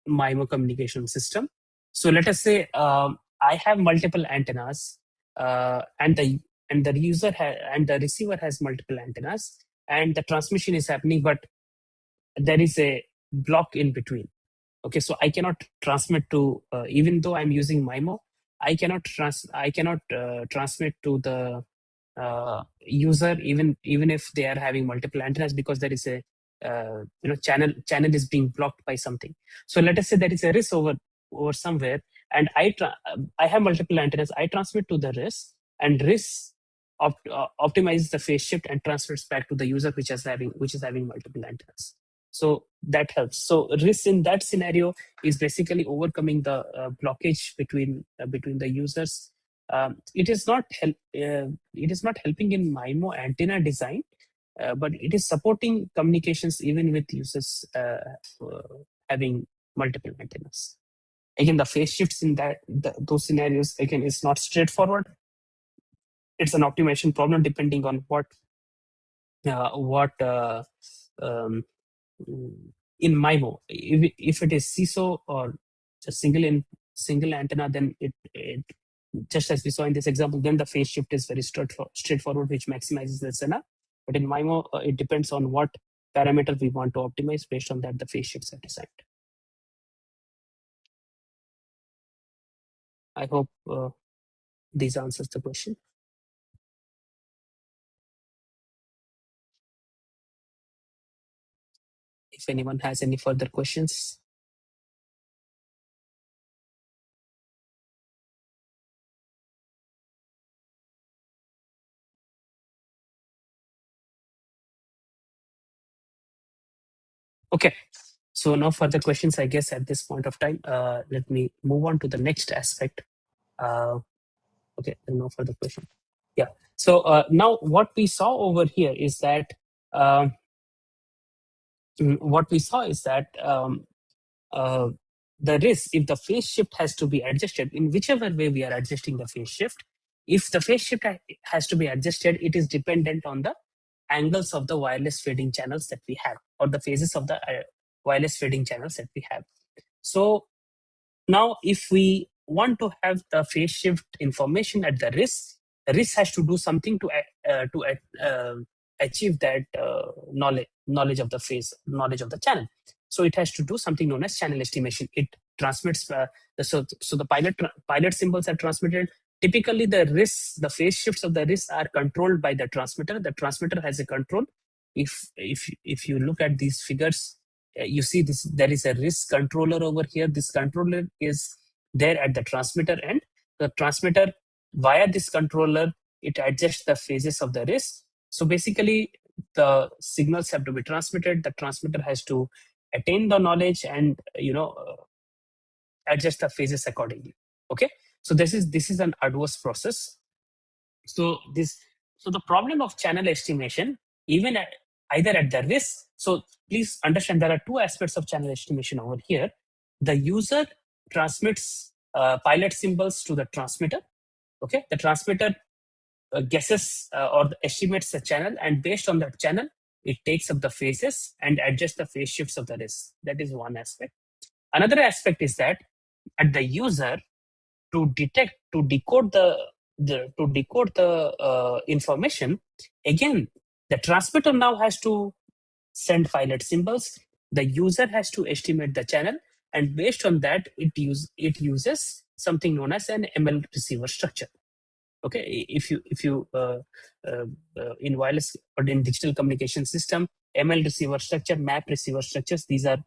MIMO communication system. So let us say I have multiple antennas, and the user and the receiver has multiple antennas, and the transmission is happening, but there is a block in between. Okay, so I cannot transmit to even though I'm using MIMO, I cannot transmit to the user even if they are having multiple antennas, because there is a channel is being blocked by something. So let us say there is a RIS over somewhere, and I have multiple antennas. I transmit to the RIS, and RIS optimizes the phase shift and transfers back to the user which is having multiple antennas. So that helps. So RIS in that scenario is basically overcoming the blockage between the users. It is not helping in MIMO antenna design, but it is supporting communications even with users having multiple antennas. Again, the phase shifts in those scenarios again is not straightforward. It's an optimization problem depending on what in MIMO. If it is CISO or a single antenna, then it just as we saw in this example, then the phase shift is very straightforward, which maximizes the SNR. But in MIMO, it depends on what parameter we want to optimize. Based on that, the phase shifts are designed. I hope this answers the question. If anyone has any further questions. Okay, so no further questions, I guess, at this point of time. Let me move on to the next aspect. Okay, no further question. Yeah, so now what we saw over here is that the RIS, if the phase shift has to be adjusted, in whichever way we are adjusting the phase shift, if the phase shift has to be adjusted, it is dependent on the angles of the wireless fading channels that we have, or the phases of the wireless fading channels that we have. So now if we want to have the phase shift information at the RIS has to do something to achieve that knowledge of the phase, knowledge of the channel. So it has to do something known as channel estimation. It transmits so the pilot symbols are transmitted. Typically, the phase shifts of the RIS are controlled by the transmitter. The transmitter has a control. If you look at these figures, you see this. There is a RIS controller over here. This controller is there at the transmitter end. The transmitter, via this controller, it adjusts the phases of the RIS. So basically, the signals have to be transmitted. The transmitter has to attain the knowledge and adjust the phases accordingly. Okay, so this is an arduous process. So the problem of channel estimation, even either at the RIS. So please understand there are two aspects of channel estimation over here. The user transmits pilot symbols to the transmitter. Okay, the transmitter guesses or estimates the channel, and based on that channel, it takes up the phases and adjusts the phase shifts of the RIS. That is one aspect. Another aspect is that at the user, to decode the information, again, the transmitter now has to send pilot symbols. The user has to estimate the channel, and based on that, it uses something known as an ML receiver structure. Okay, if you in wireless or in digital communication system, ML receiver structure, map receiver structures, these are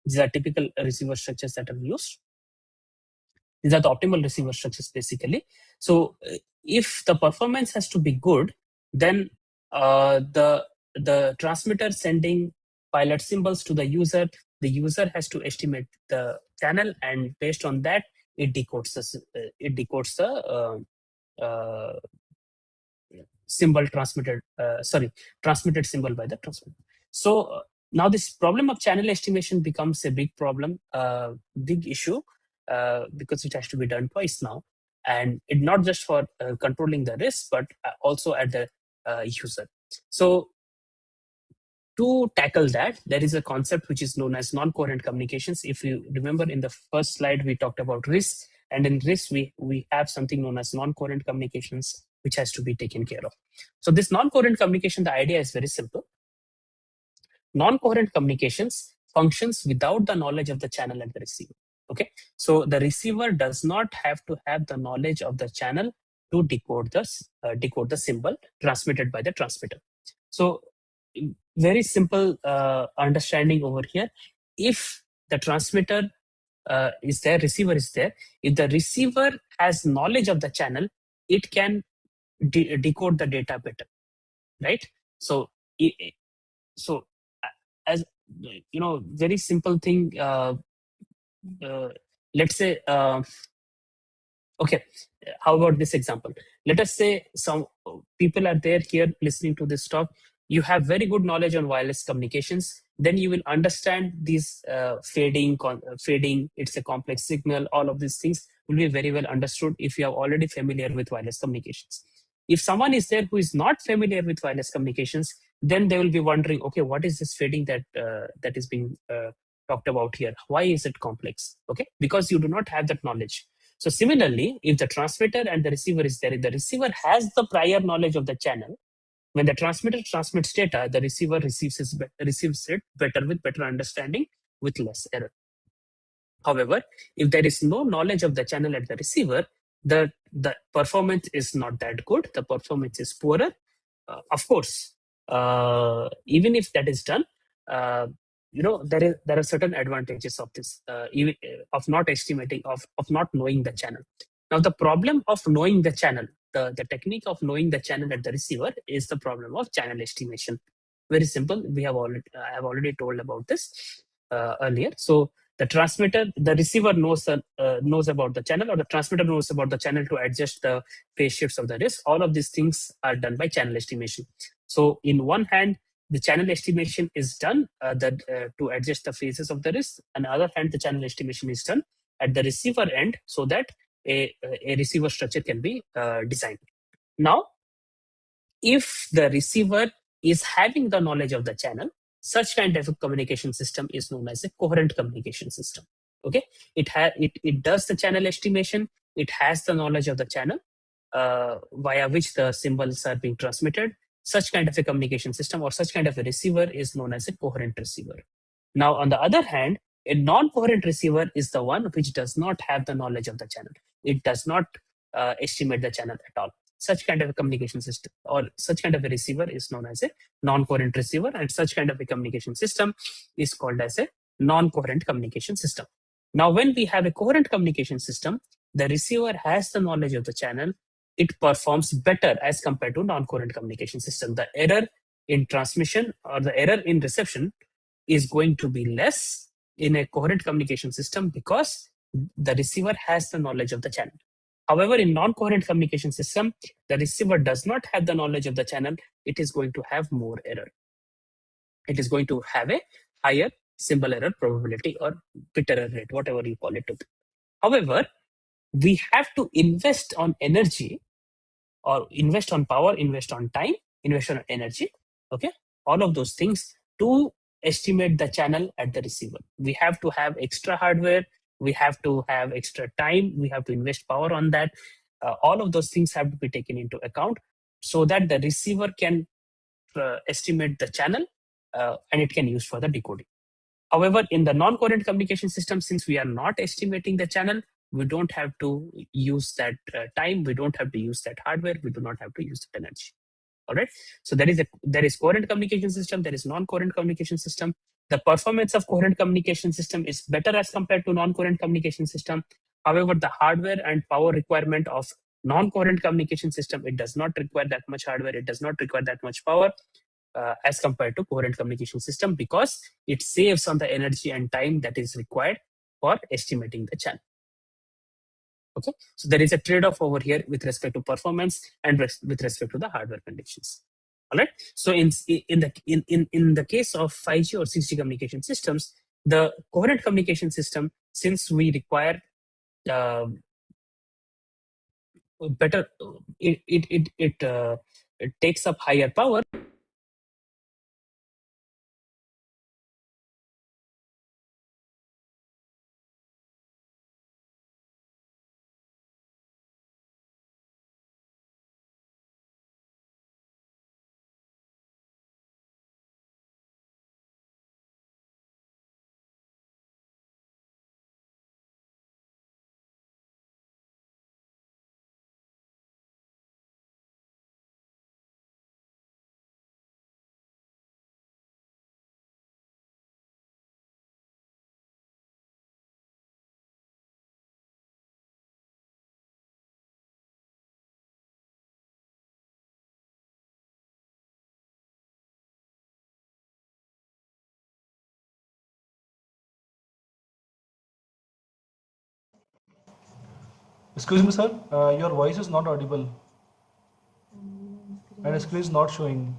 These are typical receiver structures that are used. These are the optimal receiver structures basically. So if the performance has to be good, then the transmitter sending pilot symbols to the user has to estimate the channel, and based on that, it decodes the uh, symbol transmitted symbol by the transmitter. So now this problem of channel estimation becomes a big problem, big issue, because it has to be done twice now, and it not just for controlling the risk, but also at the user. So to tackle that, there is a concept which is known as non-coherent communications. If you remember in the first slide, we talked about risk, and in risk, we have something known as non-coherent communications, which has to be taken care of. So this non-coherent communication, the idea is very simple. Non-coherent communications functions without the knowledge of the channel and the receiver. Okay, so the receiver does not have to have the knowledge of the channel to decode the symbol transmitted by the transmitter. So very simple understanding over here. If the transmitter is there, receiver is there. If the receiver has knowledge of the channel, it can decode the data better, right? So, so as you know, very simple thing. Let's say, okay, how about this example? Let us say some people are there here listening to this talk. You have very good knowledge on wireless communications. Then you will understand these fading. It's a complex signal. All of these things will be very well understood if you are already familiar with wireless communications. If someone is there who is not familiar with wireless communications, then they will be wondering, okay, what is this fading that is being talked about here? Why is it complex? Okay, because you do not have that knowledge. So similarly, if the transmitter and the receiver is there, if the receiver has the prior knowledge of the channel, when the transmitter transmits data, the receiver receives it better with better understanding with less error. However, if there is no knowledge of the channel at the receiver, the performance is not that good. The performance is poorer. Of course, even if that is done, there are certain advantages of this, even of not estimating, of not knowing the channel. Now, the problem of knowing the channel, the technique of knowing the channel at the receiver is the problem of channel estimation. Very simple. I have already told about this earlier. So the receiver knows about the channel, or the transmitter knows about the channel to adjust the phase shifts of the risk. All of these things are done by channel estimation. So in one hand, the channel estimation is done to adjust the phases of the risk. On the other hand, the channel estimation is done at the receiver end so that a receiver structure can be designed. Now, if the receiver is having the knowledge of the channel, such kind of a communication system is known as a coherent communication system. Okay, it does the channel estimation. It has the knowledge of the channel via which the symbols are being transmitted. Such kind of a communication system or such kind of a receiver is known as a coherent receiver. Now, on the other hand, a non-coherent receiver is the one which does not have the knowledge of the channel. It does not estimate the channel at all. Such kind of a communication system or such kind of a receiver is known as a non-coherent receiver, and such kind of a communication system is called as a non-coherent communication system. Now, when we have a coherent communication system, the receiver has the knowledge of the channel. It performs better as compared to non-coherent communication system. The error in transmission or the error in reception is going to be less in a coherent communication system because the receiver has the knowledge of the channel. However, in non-coherent communication system, the receiver does not have the knowledge of the channel. It is going to have more error. It is going to have a higher symbol error probability or bit error rate, whatever you call it to be. However, we have to invest on energy, or invest on power, invest on time, invest on energy. Okay, all of those things to estimate the channel at the receiver. We have to have extra hardware. We have to have extra time. We have to invest power on that. All of those things have to be taken into account so that the receiver can estimate the channel and it can use for the decoding. However, in the non-coherent communication system, since we are not estimating the channel, we don't have to use that time. We don't have to use that hardware. We do not have to use that energy. All right. So there is coherent communication system. There is non-coherent communication system. The performance of coherent communication system is better as compared to non-coherent communication system. However, the hardware and power requirement of non-coherent communication system, it does not require that much hardware, it does not require that much power as compared to coherent communication system, because it saves on the energy and time that is required for estimating the channel. Okay, so there is a trade-off over here with respect to performance and with respect to the hardware conditions. All right. So in the case of 5G or 6G communication systems, the coherent communication system, since we require better, it takes up higher power. Excuse me, sir. Your voice is not audible, and the screen is not showing.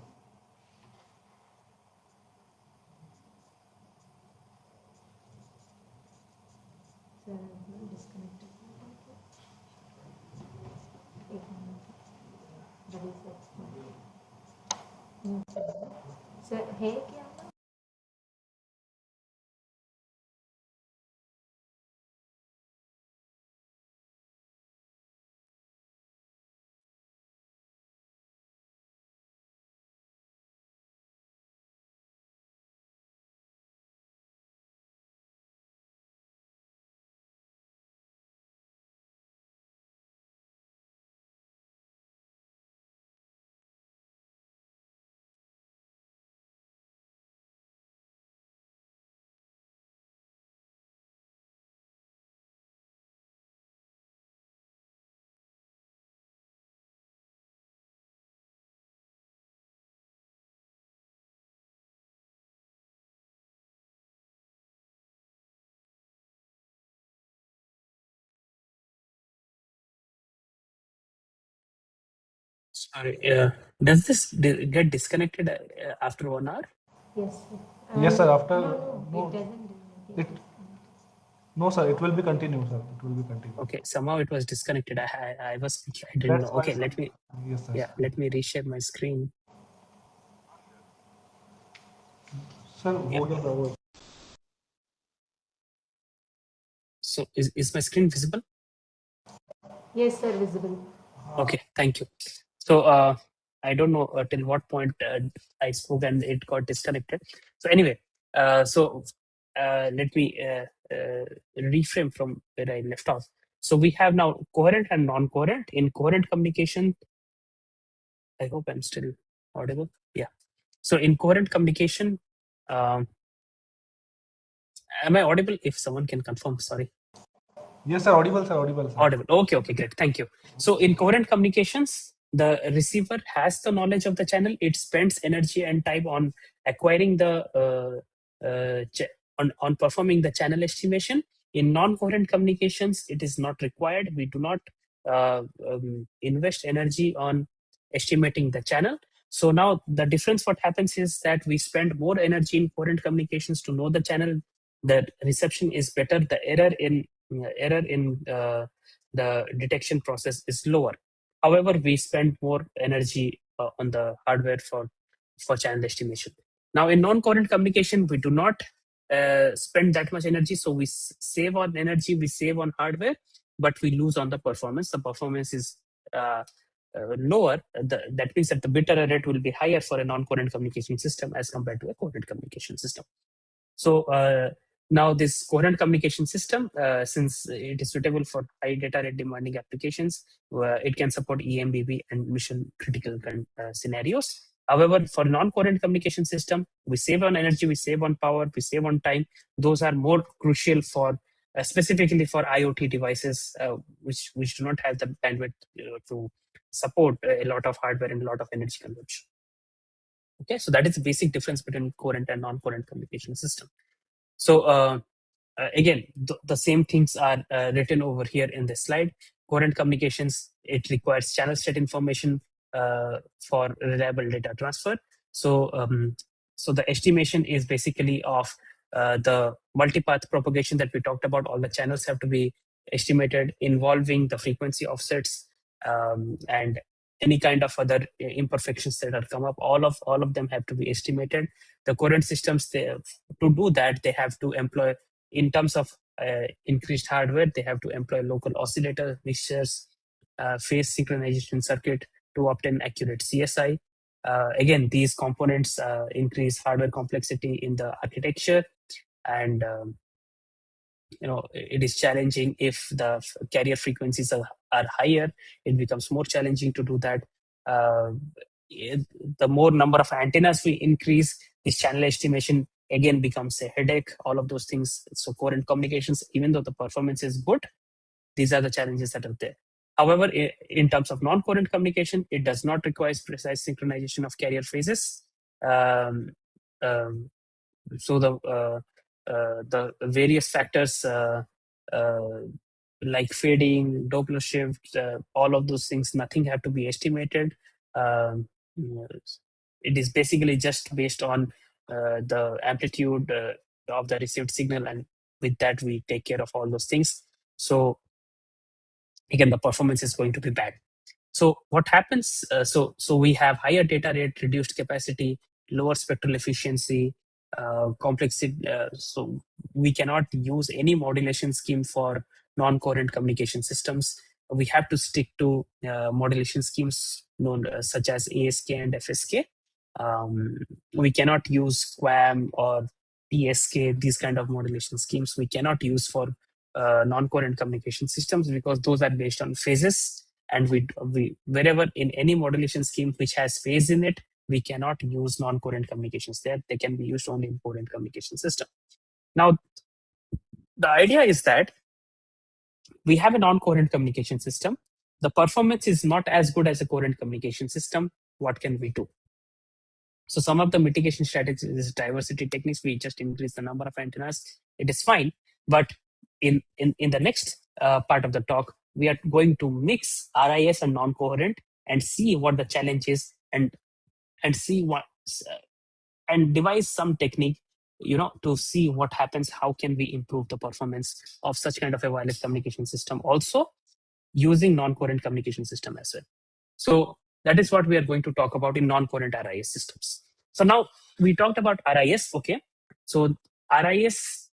Sir है क्या? Sorry, does this get disconnected after 1 hour? Yes, sir. Yes, sir. After No, it no, doesn't do it no, sir. It will be continued, sir. It will be continued. Okay, somehow it was disconnected. I was I didn't know. That's fine, Okay, sir. let me Yes, sir. let me reshare my screen. Sir, Yeah. hold on. Hold on. So is my screen visible? Yes, sir, visible. Okay, thank you. So I don't know till what point I spoke and it got disconnected. So anyway, let me reframe from where I left off. So we have now coherent and non-coherent. In coherent communication, I hope I'm still audible. Yeah. So in coherent communication, um, am I audible? If someone can confirm, sorry. Yes, sir. Audible, sir. Audible, sir. Audible. Okay, okay, great. Thank you. So in coherent communications, the receiver has the knowledge of the channel. It spends energy and time on acquiring the on performing the channel estimation. In non-coherent communications, it is not required. We do not invest energy on estimating the channel. So now the difference, what happens is that we spend more energy in coherent communications to know the channel. The reception is better. The error in the detection process is lower. However, we spend more energy on the hardware for channel estimation. Now, in non-coherent communication, we do not spend that much energy, so we save on energy, we save on hardware, but we lose on the performance. The performance is lower. That means that the bit error rate will be higher for a non-coherent communication system as compared to a coherent communication system. So now this coherent communication system, since it is suitable for high data rate demanding applications, it can support EMBB and mission critical scenarios. However, for non-coherent communication system, we save on energy, we save on power, we save on time. Those are more crucial for specifically for IoT devices, which do not have the bandwidth to support a lot of hardware and a lot of energy consumption. Okay, so that is the basic difference between coherent and non-coherent communication system. So again, the same things are written over here in this slide. Coherent communications, it requires channel state information for reliable data transfer. So, so the estimation is basically of the multipath propagation that we talked about. All the channels have to be estimated involving the frequency offsets and any kind of other imperfections that are come up. All of them have to be estimated. The coherent systems, to do that, they have to employ, in terms of increased hardware, they have to employ local oscillator mixtures, phase synchronization circuit to obtain accurate CSI. Again, these components increase hardware complexity in the architecture, and it is challenging if the carrier frequencies are higher. It becomes more challenging to do that. The more number of antennas we increase, this channel estimation again becomes a headache. All of those things. So coherent communications, even though the performance is good, these are the challenges that are there. However, in terms of non-coherent communication, it does not require precise synchronization of carrier phases. So the various factors like fading, Doppler shift, all of those things, nothing have to be estimated. It is basically just based on the amplitude of the received signal, and with that we take care of all those things. So again, the performance is going to be bad. So what happens? So we have higher data rate, reduced capacity, lower spectral efficiency, complexity. So we cannot use any modulation scheme for non-coherent communication systems. We have to stick to modulation schemes known such as ASK and FSK. We cannot use QAM or PSK, these kind of modulation schemes. We cannot use for non-coherent communication systems because those are based on phases. And we wherever in any modulation scheme which has phase in it, we cannot use non-coherent communications there. They can be used only in coherent communication system. Now, the idea is that we have a non-coherent communication system. The performance is not as good as a coherent communication system. What can we do? So some of the mitigation strategies is diversity techniques. We just increase the number of antennas. It is fine. But in the next part of the talk, we are going to mix RIS and non-coherent and see what the challenge is, and see what and devise some technique, to see what happens. How can we improve the performance of such kind of a wireless communication system, also using non-coherent communication system as well. So that is what we are going to talk about in non-coherent RIS systems. So now we talked about RIS. Okay, so RIS,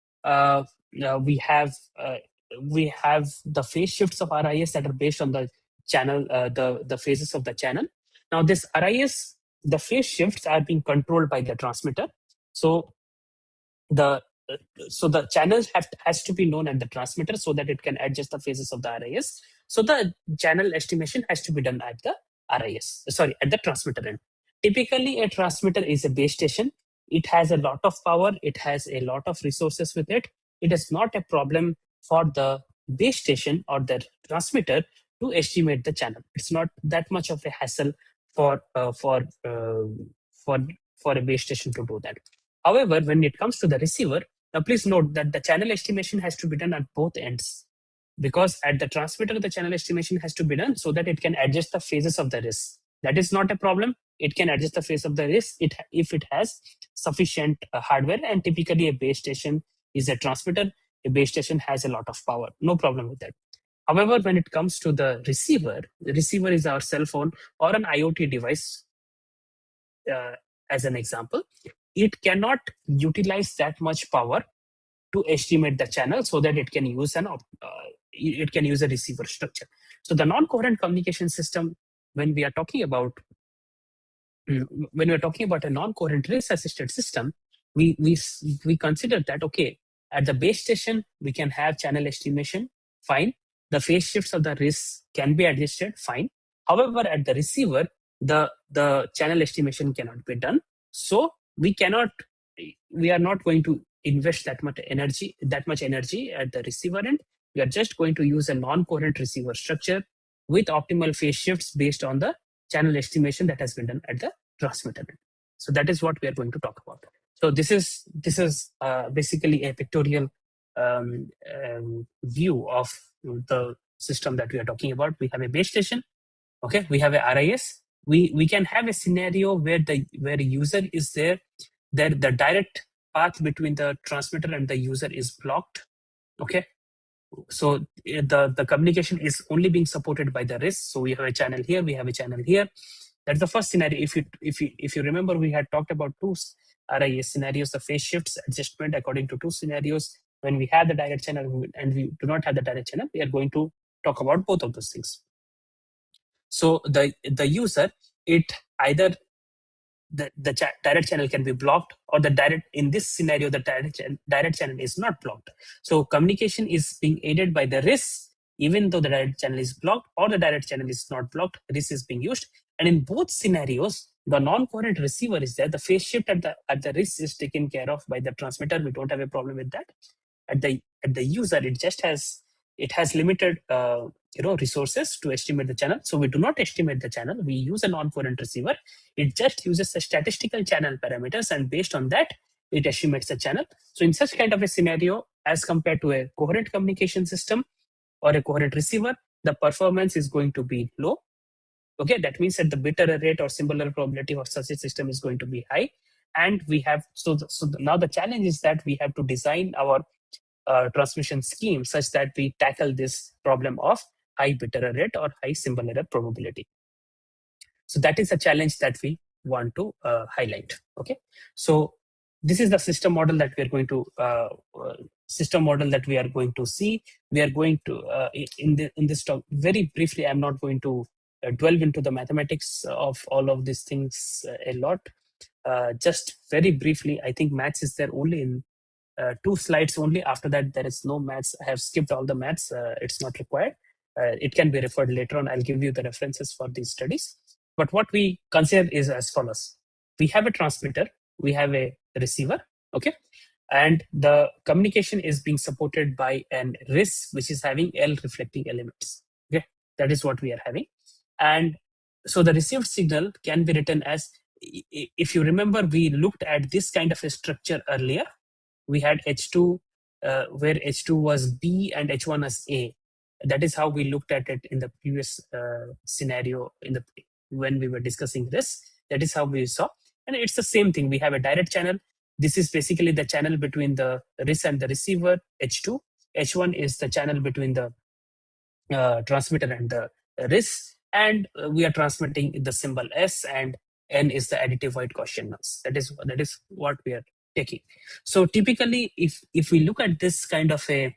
we have the phase shifts of RIS that are based on the channel, the phases of the channel. Now this RIS, the phase shifts are being controlled by the transmitter. So the channel has to be known at the transmitter so that it can adjust the phases of the RIS. So the channel estimation has to be done at the at the transmitter end. Typically, a transmitter is a base station. It has a lot of power. It has a lot of resources with it. It is not a problem for the base station or the transmitter to estimate the channel. It's not that much of a hassle for a base station to do that. However, when it comes to the receiver, now please note that the channel estimation has to be done at both ends, because at the transmitter, the channel estimation has to be done so that it can adjust the phases of the RIS. That is not a problem. It can adjust the phase of the RIS if it has sufficient hardware, and typically a base station is a transmitter. A base station has a lot of power. No problem with that. However, when it comes to the receiver is our cell phone or an IoT device, as an example. It cannot utilize that much power to estimate the channel so that it can use a receiver structure. So the non-coherent communication system, when we are talking about a non-coherent RIS-assisted system, we consider that, okay, at the base station we can have channel estimation, fine. The phase shifts of the RIS can be adjusted, fine. However, at the receiver, the the channel estimation cannot be done. So we are not going to invest that much energy at the receiver end. We are just going to use a non-coherent receiver structure with optimal phase shifts based on the channel estimation that has been done at the transmitter end. So that is what we are going to talk about. So this is basically a pictorial view of the system that we are talking about. We have a base station. Okay, we have a RIS. We can have a scenario where the user is there, that the direct path between the transmitter and the user is blocked. Okay, so the communication is only being supported by the RIS. So we have a channel here, we have a channel here. That's the first scenario. If you remember, we had talked about two RIS scenarios, the phase shifts adjustment according to two scenarios. When we have the direct channel and we do not have the direct channel, we are going to talk about both of those things. So the user, it either the direct channel can be blocked, or in this scenario the direct channel is not blocked. So communication is being aided by the RIS, even though the direct channel is blocked or the direct channel is not blocked, RIS is being used. And in both scenarios, the non-coherent receiver is there. The phase shift at the RIS is taken care of by the transmitter. We don't have a problem with that. At the user, it has limited resources to estimate the channel. So we do not estimate the channel. We use a non-coherent receiver. It just uses the statistical channel parameters, and based on that, it estimates the channel. So in such kind of a scenario, as compared to a coherent communication system or a coherent receiver, the performance is going to be low. Okay, that means that the bit error rate or symbol error probability of such a system is going to be high. And we have now the challenge is that we have to design our transmission scheme such that we tackle this problem of high bit error rate or high symbol error probability. So that is a challenge that we want to highlight. Okay, so this is the system model that we are going to see. We are going to in this talk very briefly. I'm not going to delve into the mathematics of all of these things a lot. Just very briefly, I think maths is there only in 2 slides only. After that, there is no maths. I have skipped all the maths. It's not required. It can be referred later on. I'll give you the references for these studies. But what we consider is as follows. We have a transmitter. We have a receiver. Okay. And the communication is being supported by an RIS, which is having L reflecting elements. Okay. That is what we are having. And so the received signal can be written as, if you remember, we looked at this kind of a structure earlier. We had H2, where H2 was B and H1 was A. That is how we looked at it in the previous scenario when we were discussing this. That is how we saw. And it's the same thing. We have a direct channel. This is basically the channel between the RIS and the receiver, H2. H1 is the channel between the transmitter and the RIS. And we are transmitting the symbol S, and N is the additive white Gaussian noise. That is what we are taking. So typically, if we look at this kind of a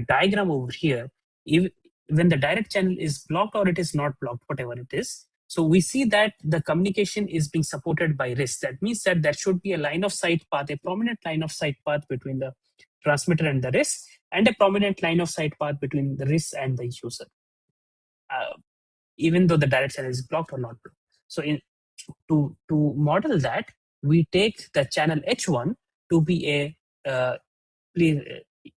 diagram over here, when the direct channel is blocked or it is not blocked, whatever it is, so we see that the communication is being supported by RIS. That means that there should be a line of sight path, a prominent line of sight path between the transmitter and the RIS, and a prominent line of sight path between the RIS and the user, even though the direct channel is blocked or not blocked. So to model that, we take the channel H1 to be please,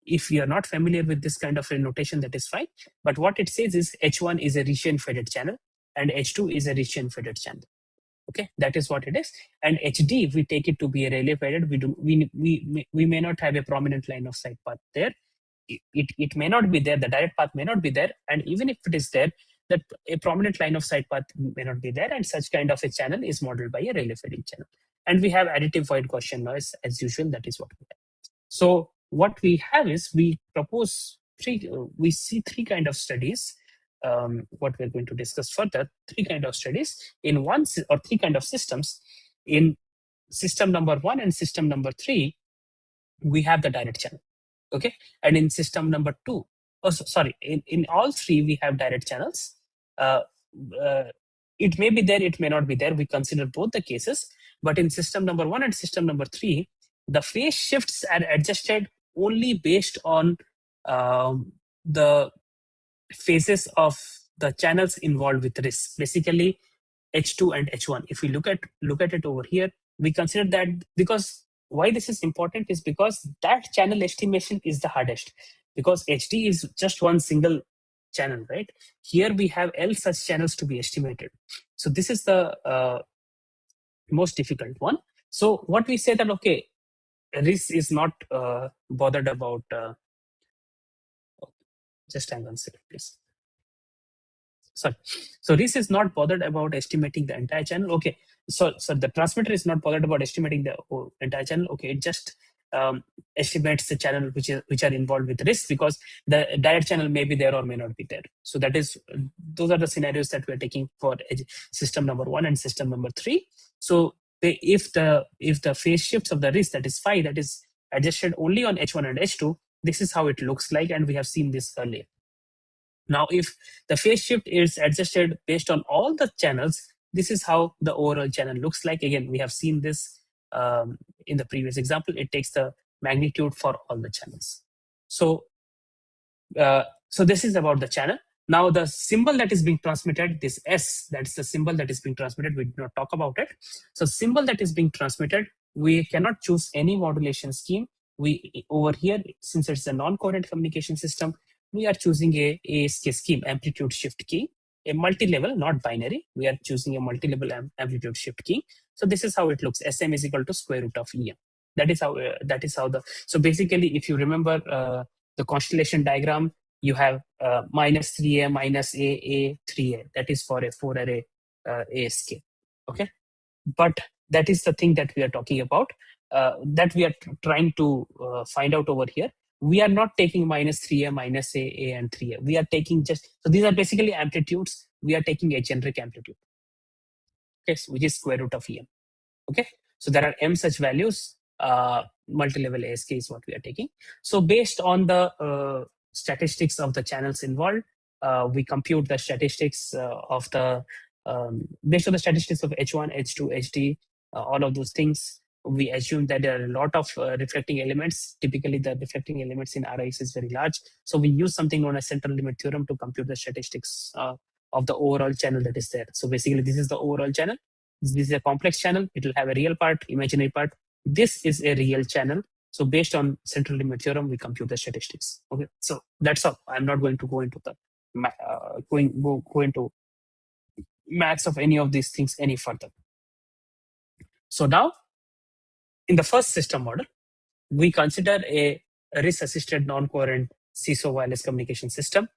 if you are not familiar with this kind of a notation, that is fine. But what it says is H1 is a region faded channel and H2 is a region faded channel. Okay, that is what it is. And HD, we take it to be a Rayleigh faded. We may not have a prominent line of sight path there. It may not be there. The direct path may not be there. And even if it is there, that a prominent line of sight path may not be there, and such kind of a channel is modeled by a Rayleigh fading channel. And we have additive white Gaussian noise as usual. That is what we have. So what we have is we see 3 kind of studies. What we're going to discuss further, 3 kind of studies in 3 kind of systems. In system number 1 and system number 3, we have the direct channel. Okay, and in system number 2, in all 3 we have direct channels. It may be there, it may not be there. We consider both the cases. But in system number 1 and system number 3, the phase shifts are adjusted only based on the phases of the channels involved with RIS. Basically, H2 and H1. If we look at it over here, we consider that, because why this is important is because that channel estimation is the hardest, because HD is just one single channel, right? Here we have L such channels to be estimated. So this is the most difficult one. So what we say that, okay, RIS is not bothered about, just hang on a second, please. Sorry. So RIS is not bothered about estimating the entire channel. Okay. So the transmitter is not bothered about estimating the entire channel. Okay. It just estimates the channel which are involved with RIS, because the direct channel may be there or may not be there. So those are the scenarios that we're taking for system number 1 and system number 3. So if the phase shifts of the RIS, that is phi, that is adjusted only on H1 and H2, this is how it looks like, and we have seen this earlier. Now, if the phase shift is adjusted based on all the channels, this is how the overall channel looks like. Again, we have seen this in the previous example. It takes the magnitude for all the channels. So this is about the channel. Now, the symbol that is being transmitted, this S, that's the symbol that is being transmitted. We did not talk about it. So symbol that is being transmitted, we cannot choose any modulation scheme. We over here, since it's a non-coherent communication system, we are choosing a ASK scheme, amplitude shift key, a multi-level, not binary. We are choosing a multi-level amplitude shift key. So this is how it looks. SM is equal to square root of EM. That is how so basically, if you remember the constellation diagram, you have minus 3A, minus A, 3A. That is for a 4-array ASK. Okay. But that is the thing that we are talking about, that we are trying to find out over here. We are not taking minus 3A, minus A, and 3A. We are taking so these are basically amplitudes. We are taking a generic amplitude, okay, which is square root of EM. Okay, so there are M such values. Multi-level ASK is what we are taking. So based on the statistics of the channels involved, we compute the statistics of the based on the statistics of H1, H2, HD, all of those things. We assume that there are a lot of reflecting elements. Typically, the reflecting elements in RIS is very large. So we use something known as central limit theorem to compute the statistics of the overall channel that is there. So basically, this is the overall channel. This is a complex channel. It will have a real part, imaginary part. This is a real channel. So based on central limit theorem, we compute the statistics. Okay, so that's all. I'm not going to go into the go into maths of any of these things any further. So now, in the first system model, we consider a RIS-assisted non-coherent CISO wireless communication system.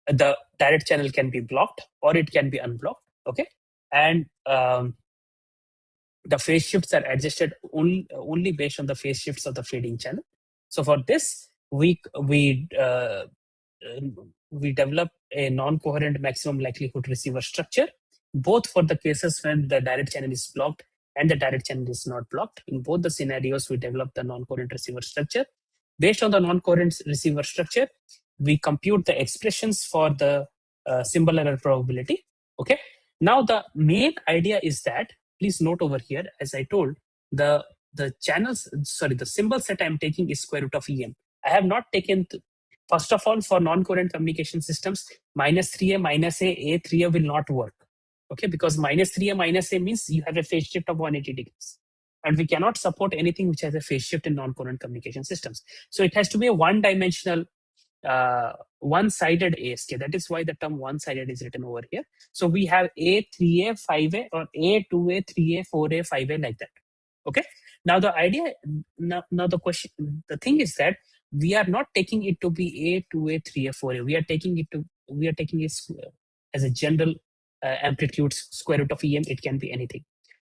The direct channel can be blocked or it can be unblocked. Okay, and the phase shifts are adjusted only based on the phase shifts of the feeding channel. So for this, we develop a non-coherent maximum likelihood receiver structure, both for the cases when the direct channel is blocked and the direct channel is not blocked. In both the scenarios, we develop the non-coherent receiver structure. Based on the non-coherent receiver structure, we compute the expressions for the symbol error probability. Okay. Now the main idea is that, please note over here, as I told, the symbol set I'm taking is square root of EM. I have not taken, first of all, for non-coherent communication systems, minus 3A, minus A, 3A will not work. Okay, because minus 3A, minus A means you have a phase shift of 180 degrees. And we cannot support anything which has a phase shift in non-coherent communication systems. So it has to be a one-dimensional, one-sided ASK. That is why the term one-sided is written over here. So we have A, 3A, 5A, or A, 2A, 3A, 4A, 5A, like that. Okay. Now the idea, now the question, the thing is that we are not taking it to be A, 2A, 3A, 4A. We are taking it as a general amplitude square root of EM. It can be anything.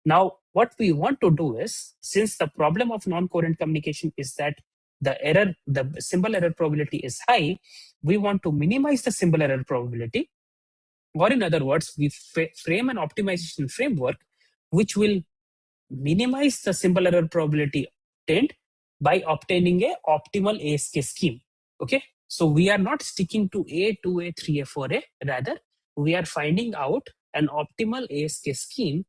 Now, what we want to do is, since the problem of non-coherent communication is that the symbol error probability is high, we want to minimize the symbol error probability. Or in other words, we frame an optimization framework which will minimize the symbol error probability obtained by obtaining a optimal ASK scheme. Okay, so we are not sticking to A, 2A, 3A, 4A. Rather, we are finding out an optimal ASK scheme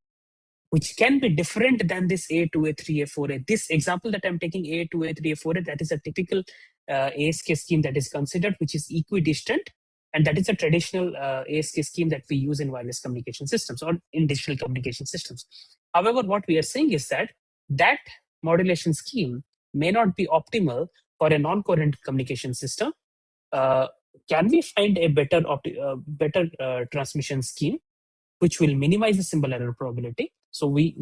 which can be different than this A, 2A, 3A, 4A. This example that I'm taking, A, 2A, 3A, 4A, that is a typical ASK scheme that is considered, which is equidistant And that is a traditional ASK scheme that we use in wireless communication systems or in digital communication systems. However, what we are saying is that that modulation scheme may not be optimal for a non-coherent communication system. Can we find a better transmission scheme which will minimize the symbol error probability? So we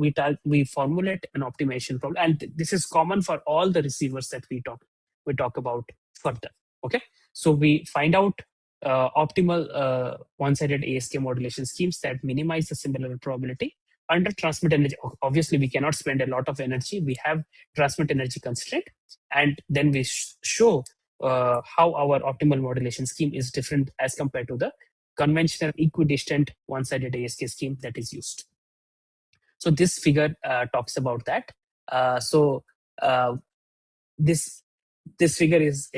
formulate an optimization problem, and this is common for all the receivers that we talk about further. Okay, so we find out optimal one-sided ASK modulation schemes that minimize the symbol error probability under transmit energy. Obviously, we cannot spend a lot of energy. We have transmit energy constraint, and then we show how our optimal modulation scheme is different as compared to the conventional equidistant one-sided ASK scheme that is used. So this figure talks about that. So this figure is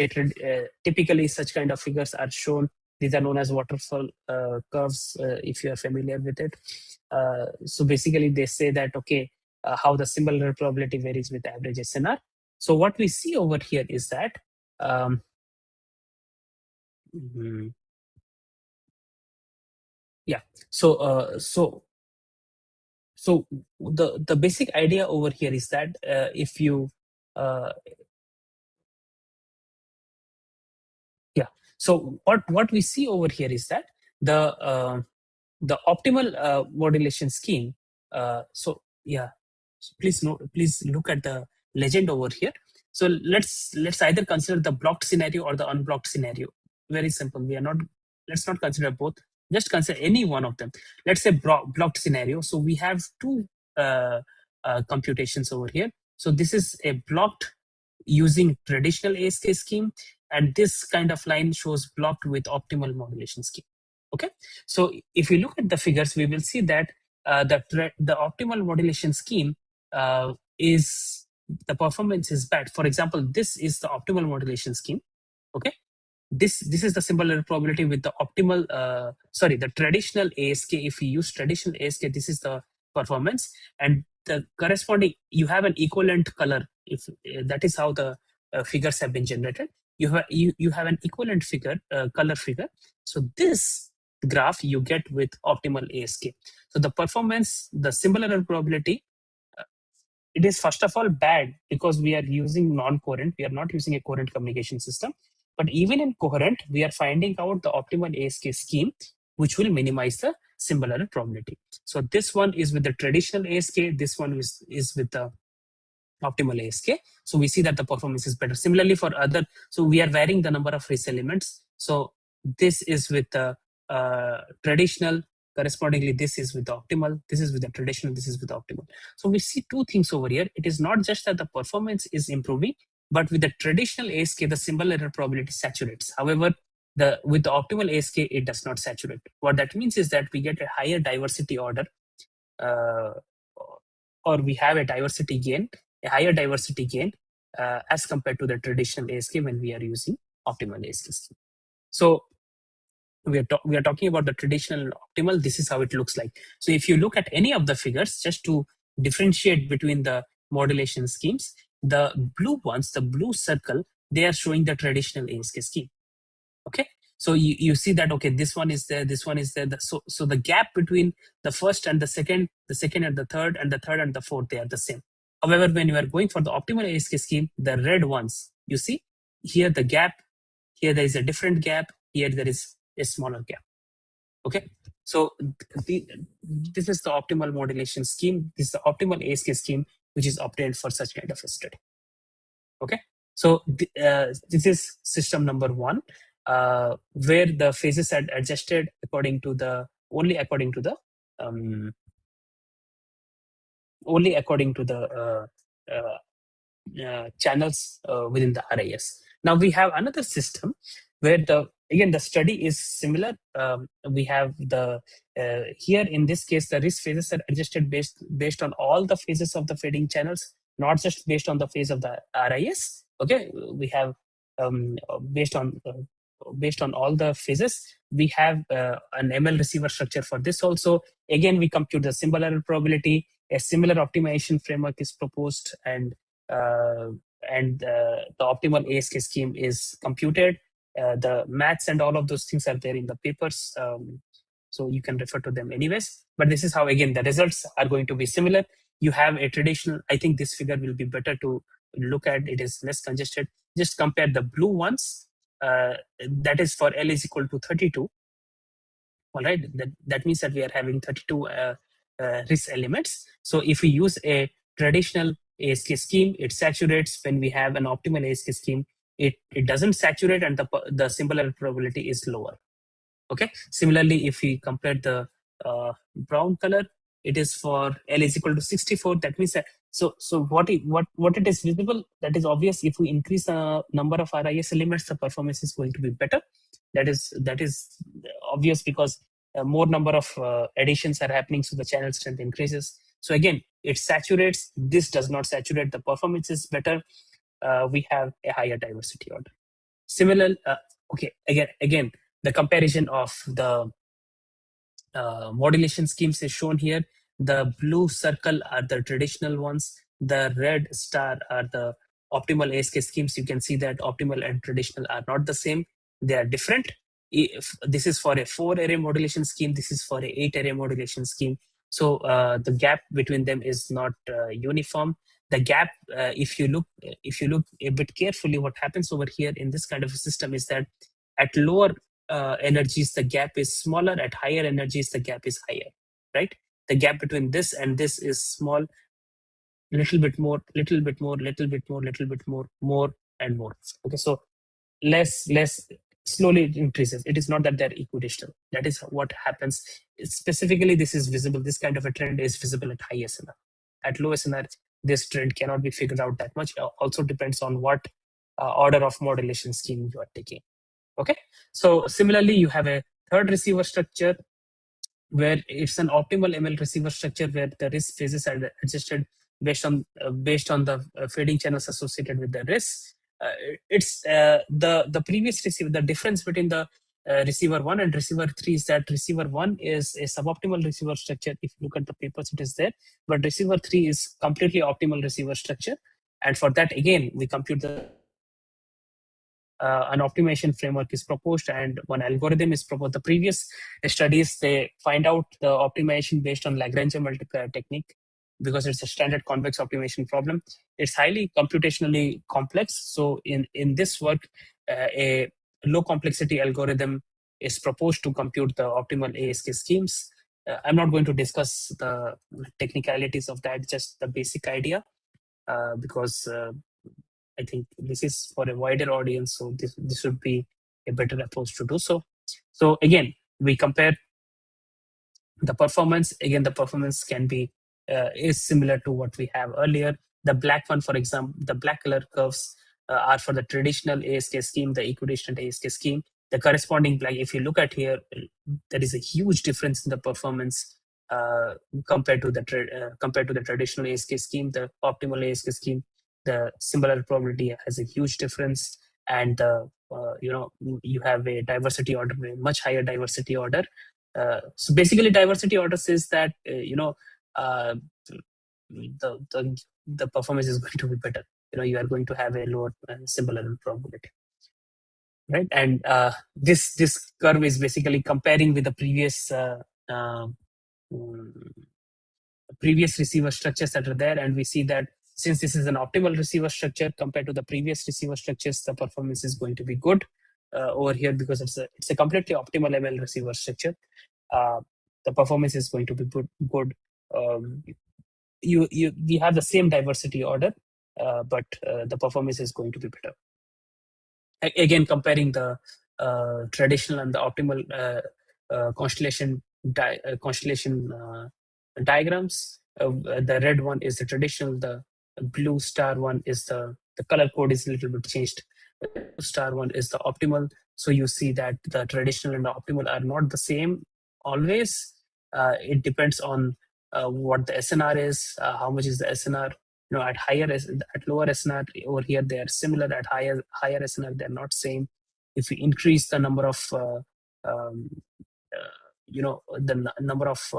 typically such kind of figures are shown. These are known as waterfall curves, if you are familiar with it. So basically they say that, okay, how the symbol error probability varies with average SNR. So what we see over here is that yeah. So the basic idea over here is that if you so what we see over here is that the optimal modulation scheme. So yeah, so please look at the legend over here. So let's either consider the blocked scenario or the unblocked scenario. Very simple. Let's not consider both. Just consider any one of them. Let's say blocked scenario. So we have two computations over here. So this is a blocked using traditional ASK scheme, and this kind of line shows blocked with optimal modulation scheme. Okay, so if we look at the figures, we will see that the optimal modulation scheme is the performance is bad. For example, this is the optimal modulation scheme. Okay, this is the symbol error probability with the optimal the traditional ASK. If we use traditional ASK, this is the performance, and the corresponding, you have an equivalent color. If that is how the figures have been generated, you have an equivalent figure color figure. So this graph you get with optimal ASK. So the performance, the symbol error probability, it is first of all bad because we are using non-coherent. We are not using a coherent communication system. But even in coherent, we are finding out the optimal ASK scheme, which will minimize the symbol error probability. So this one is with the traditional ASK. This one is with the optimal ASK. So we see that the performance is better. Similarly for other, so we are varying the number of race elements. So this is with the traditional, correspondingly this is with the optimal, this is with the traditional, this is with the optimal. So we see two things over here. It is not just that the performance is improving, but with the traditional ASK, the symbol error probability saturates. However, with the optimal ASK, it does not saturate. What that means is that we get a higher diversity order, or we have a diversity gain, a higher diversity gain as compared to the traditional ASK when we are using optimal ASK scheme. So we are talking about the traditional optimal. This is how it looks like. So if you look at any of the figures, just to differentiate between the modulation schemes, the blue ones, the blue circle, they are showing the traditional ASK scheme. Okay, so you see that, okay, this one is there, this one is there. So the gap between the first and the second and the third, and the third and the fourth, they are the same. However, when you are going for the optimal ASK scheme, the red ones, you see here the gap, here there is a different gap, here there is a smaller gap. Okay, so this is the optimal modulation scheme. This is the optimal ASK scheme, which is obtained for such kind of a study. Okay, so this is system number one, where the phases are adjusted only according to the channels within the RIS. Now we have another system where the study is similar. We have the here in this case the risk phases are adjusted based on all the phases of the fading channels, not just based on the phase of the RIS. Okay, we have based on all the phases. We have an ML receiver structure for this also. Again, we compute the symbol error probability. A similar optimization framework is proposed, and the optimal ASK scheme is computed. The maths and all of those things are there in the papers. So you can refer to them anyways. But this is how, again, the results are going to be similar. You have a traditional, I think this figure will be better to look at. It is less congested. Just compare the blue ones. That is for L is equal to 32. All right, that means that we are having 32 risk elements. So if we use a traditional ASK scheme, it saturates. When we have an optimal ASK scheme, it doesn't saturate, and the symbol error probability is lower. Okay. Similarly, if we compare the brown color, it is for L is equal to 64. That means that so what it is visible, that is obvious. If we increase the number of RIS elements, the performance is going to be better. That is obvious, because more number of additions are happening, so the channel strength increases. So again, it saturates. This does not saturate. The performance is better. We have a higher diversity order. Similar. Okay. Again, the comparison of the modulation schemes is shown here. The blue circle are the traditional ones. The red star are the optimal ASK schemes. You can see that optimal and traditional are not the same. They are different. If this is for a 4-array modulation scheme, this is for a 8-array modulation scheme. So the gap between them is not uniform. The gap, if you look a bit carefully, what happens over here in this kind of a system is that at lower energies, the gap is smaller. At higher energies, the gap is higher, right? The gap between this and this is small, little bit more, little bit more, little bit more, little bit more and more. Okay, so less, slowly it increases. It is not that they're equidistant. That is what happens. Specifically, this is visible. This kind of a trend is visible at high SNR. At low SNR, this trend cannot be figured out that much. Also depends on what order of modulation scheme you are taking. Okay, so similarly, you have a third receiver structure where it's an optimal ML receiver structure where the risk phases are adjusted based on the fading channels associated with the risk. It's the previous receiver. The difference between the receiver 1 and receiver 3 is that receiver 1 is a suboptimal receiver structure. If you look at the papers, it is there. But receiver 3 is completely optimal receiver structure. And for that, again, we compute an optimization framework is proposed and one algorithm is proposed. The previous studies, they find out the optimization based on Lagrange multiplier technique because it's a standard convex optimization problem. It's highly computationally complex. So in this work, a low complexity algorithm is proposed to compute the optimal ASK schemes. I'm not going to discuss the technicalities of that, just the basic idea, because I think this is for a wider audience, so this would be a better approach to do so. So again, we compare the performance. Again, the performance can be is similar to what we have earlier. The black one, for example, the black color curves are for the traditional ASK scheme, the equidistant ASK scheme. The corresponding black, if you look at here, there is a huge difference in the performance compared to the traditional ASK scheme, the optimal ASK scheme. The similar probability has a huge difference, and you have a diversity order, a much higher diversity order. So basically, diversity order says that the performance is going to be better. You are going to have a lower symbol error probability, right? And this curve is basically comparing with the previous receiver structures that are there, and we see that since this is an optimal receiver structure compared to the previous receiver structures, the performance is going to be good over here because it's a completely optimal ML receiver structure. The performance is going to be good. We have the same diversity order, but the performance is going to be better. Again, comparing the traditional and the optimal constellation diagrams. The red one is the traditional. The blue star one is the color code is a little bit changed. The blue star one is the optimal. So you see that the traditional and the optimal are not the same always. It depends on what the SNR is, how much is the SNR. At lower SNR over here they are similar. At higher SNR they're not same. If we increase the number of the number of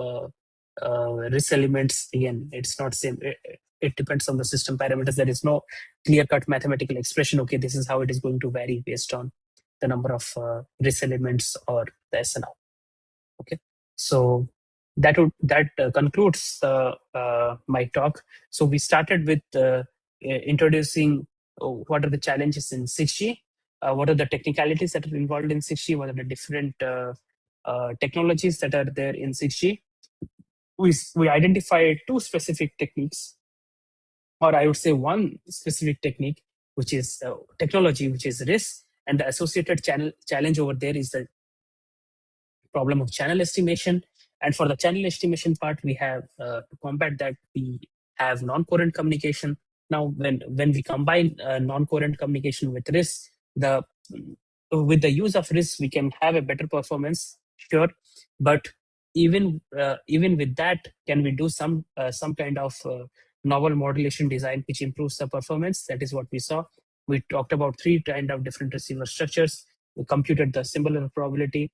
risk elements, again it's not same. It depends on the system parameters. There is no clear-cut mathematical expression. Okay, this is how it is going to vary based on the number of RIS elements or the SNR. Okay, so that concludes my talk. So we started with introducing what are the challenges in 6G, what are the technicalities that are involved in 6G, what are the different technologies that are there in 6G. We identified two specific techniques, or I would say one specific technique, which is technology, which is RIS, and the associated challenge over there is the problem of channel estimation. And for the channel estimation part, we have to combat that, we have non-coherent communication. Now, when we combine non-coherent communication with RIS, with the use of RIS, we can have a better performance, sure. But even with that, can we do some kind of novel modulation design which improves the performance? That is what we saw. We talked about three kind of different receiver structures. We computed the symbol error probability,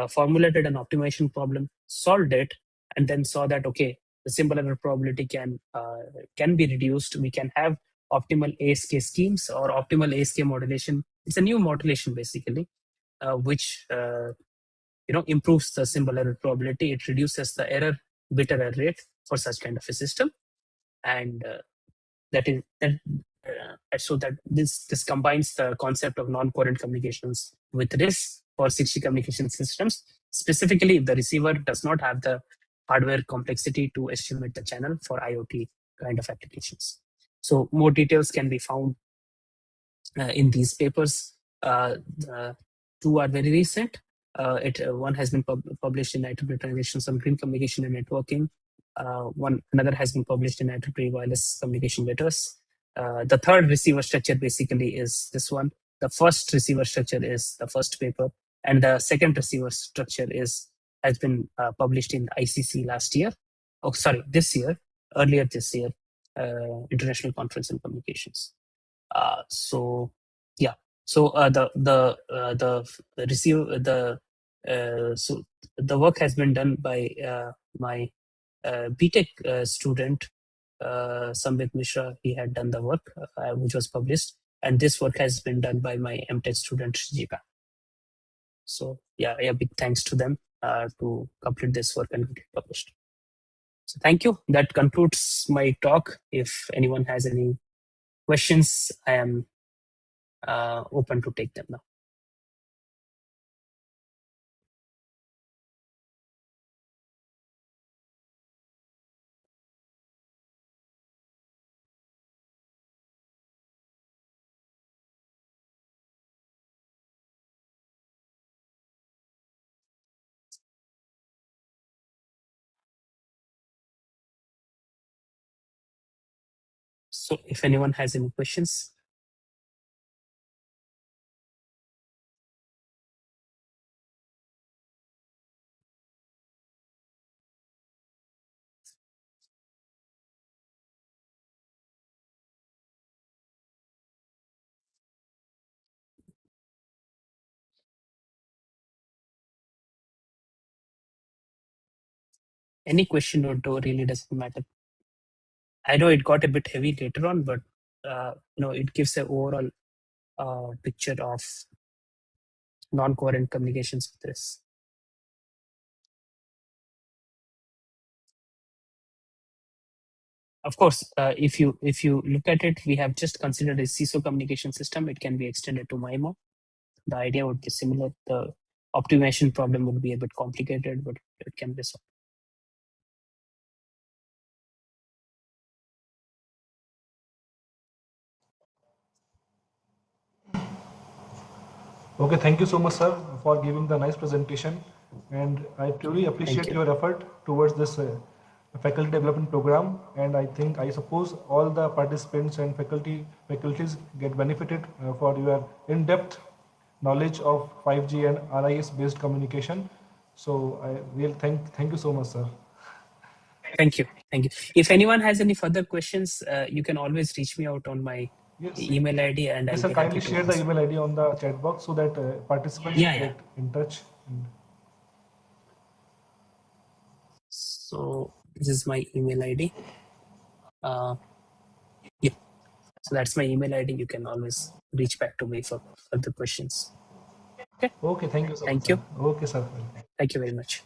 formulated an optimization problem, solved it, and then saw that okay, the symbol error probability can be reduced. We can have optimal ASK schemes or optimal ASK modulation. It's a new modulation basically, which improves the symbol error probability. It reduces the bit error rate for such kind of a system, and so that this combines the concept of non-coherent communications with RIS for 6G communication systems. Specifically, if the receiver does not have the hardware complexity to estimate the channel for IoT kind of applications. So more details can be found in these papers. Two are very recent. One has been published in IEEE Translations on Green Communication and Networking. Another has been published in IEEE Wireless Communication Letters. The third receiver structure basically is this one. The first receiver structure is the first paper, and the second receiver structure has been published in ICC last year. Oh, sorry, earlier this year, International Conference on Communications. So yeah, so so the work has been done by my BTech student Sambit Mishra. He had done the work which was published, and this work has been done by my MTech student Jiva. So yeah, big thanks to them to complete this work and get it published. So thank you. That concludes my talk. If anyone has any questions, I am open to take them now. So if anyone has any questions. Any question or do really doesn't matter. I know it got a bit heavy later on, but it gives an overall picture of non-coherent communications with this. Of course, if you look at it, we have just considered a CISO communication system. It can be extended to MIMO. The idea would be similar. The optimization problem would be a bit complicated, but it can be solved. Okay, thank you so much, sir, for giving the nice presentation. And I truly appreciate your effort towards this faculty development program. And I suppose all the participants and faculties get benefited for your in-depth knowledge of 5G and RIS based communication. So I really thank you so much, sir. Thank you. If anyone has any further questions, you can always reach me out on my email ID, and yes, I'll sir, be kindly happy to share the answer. email ID on the chat box so that participants get in touch. So this is my email ID. Yeah, so that's my email ID. You can always reach back to me for further questions. Okay, thank you so much, Thank sir. you. Okay, sir. Thank you very much.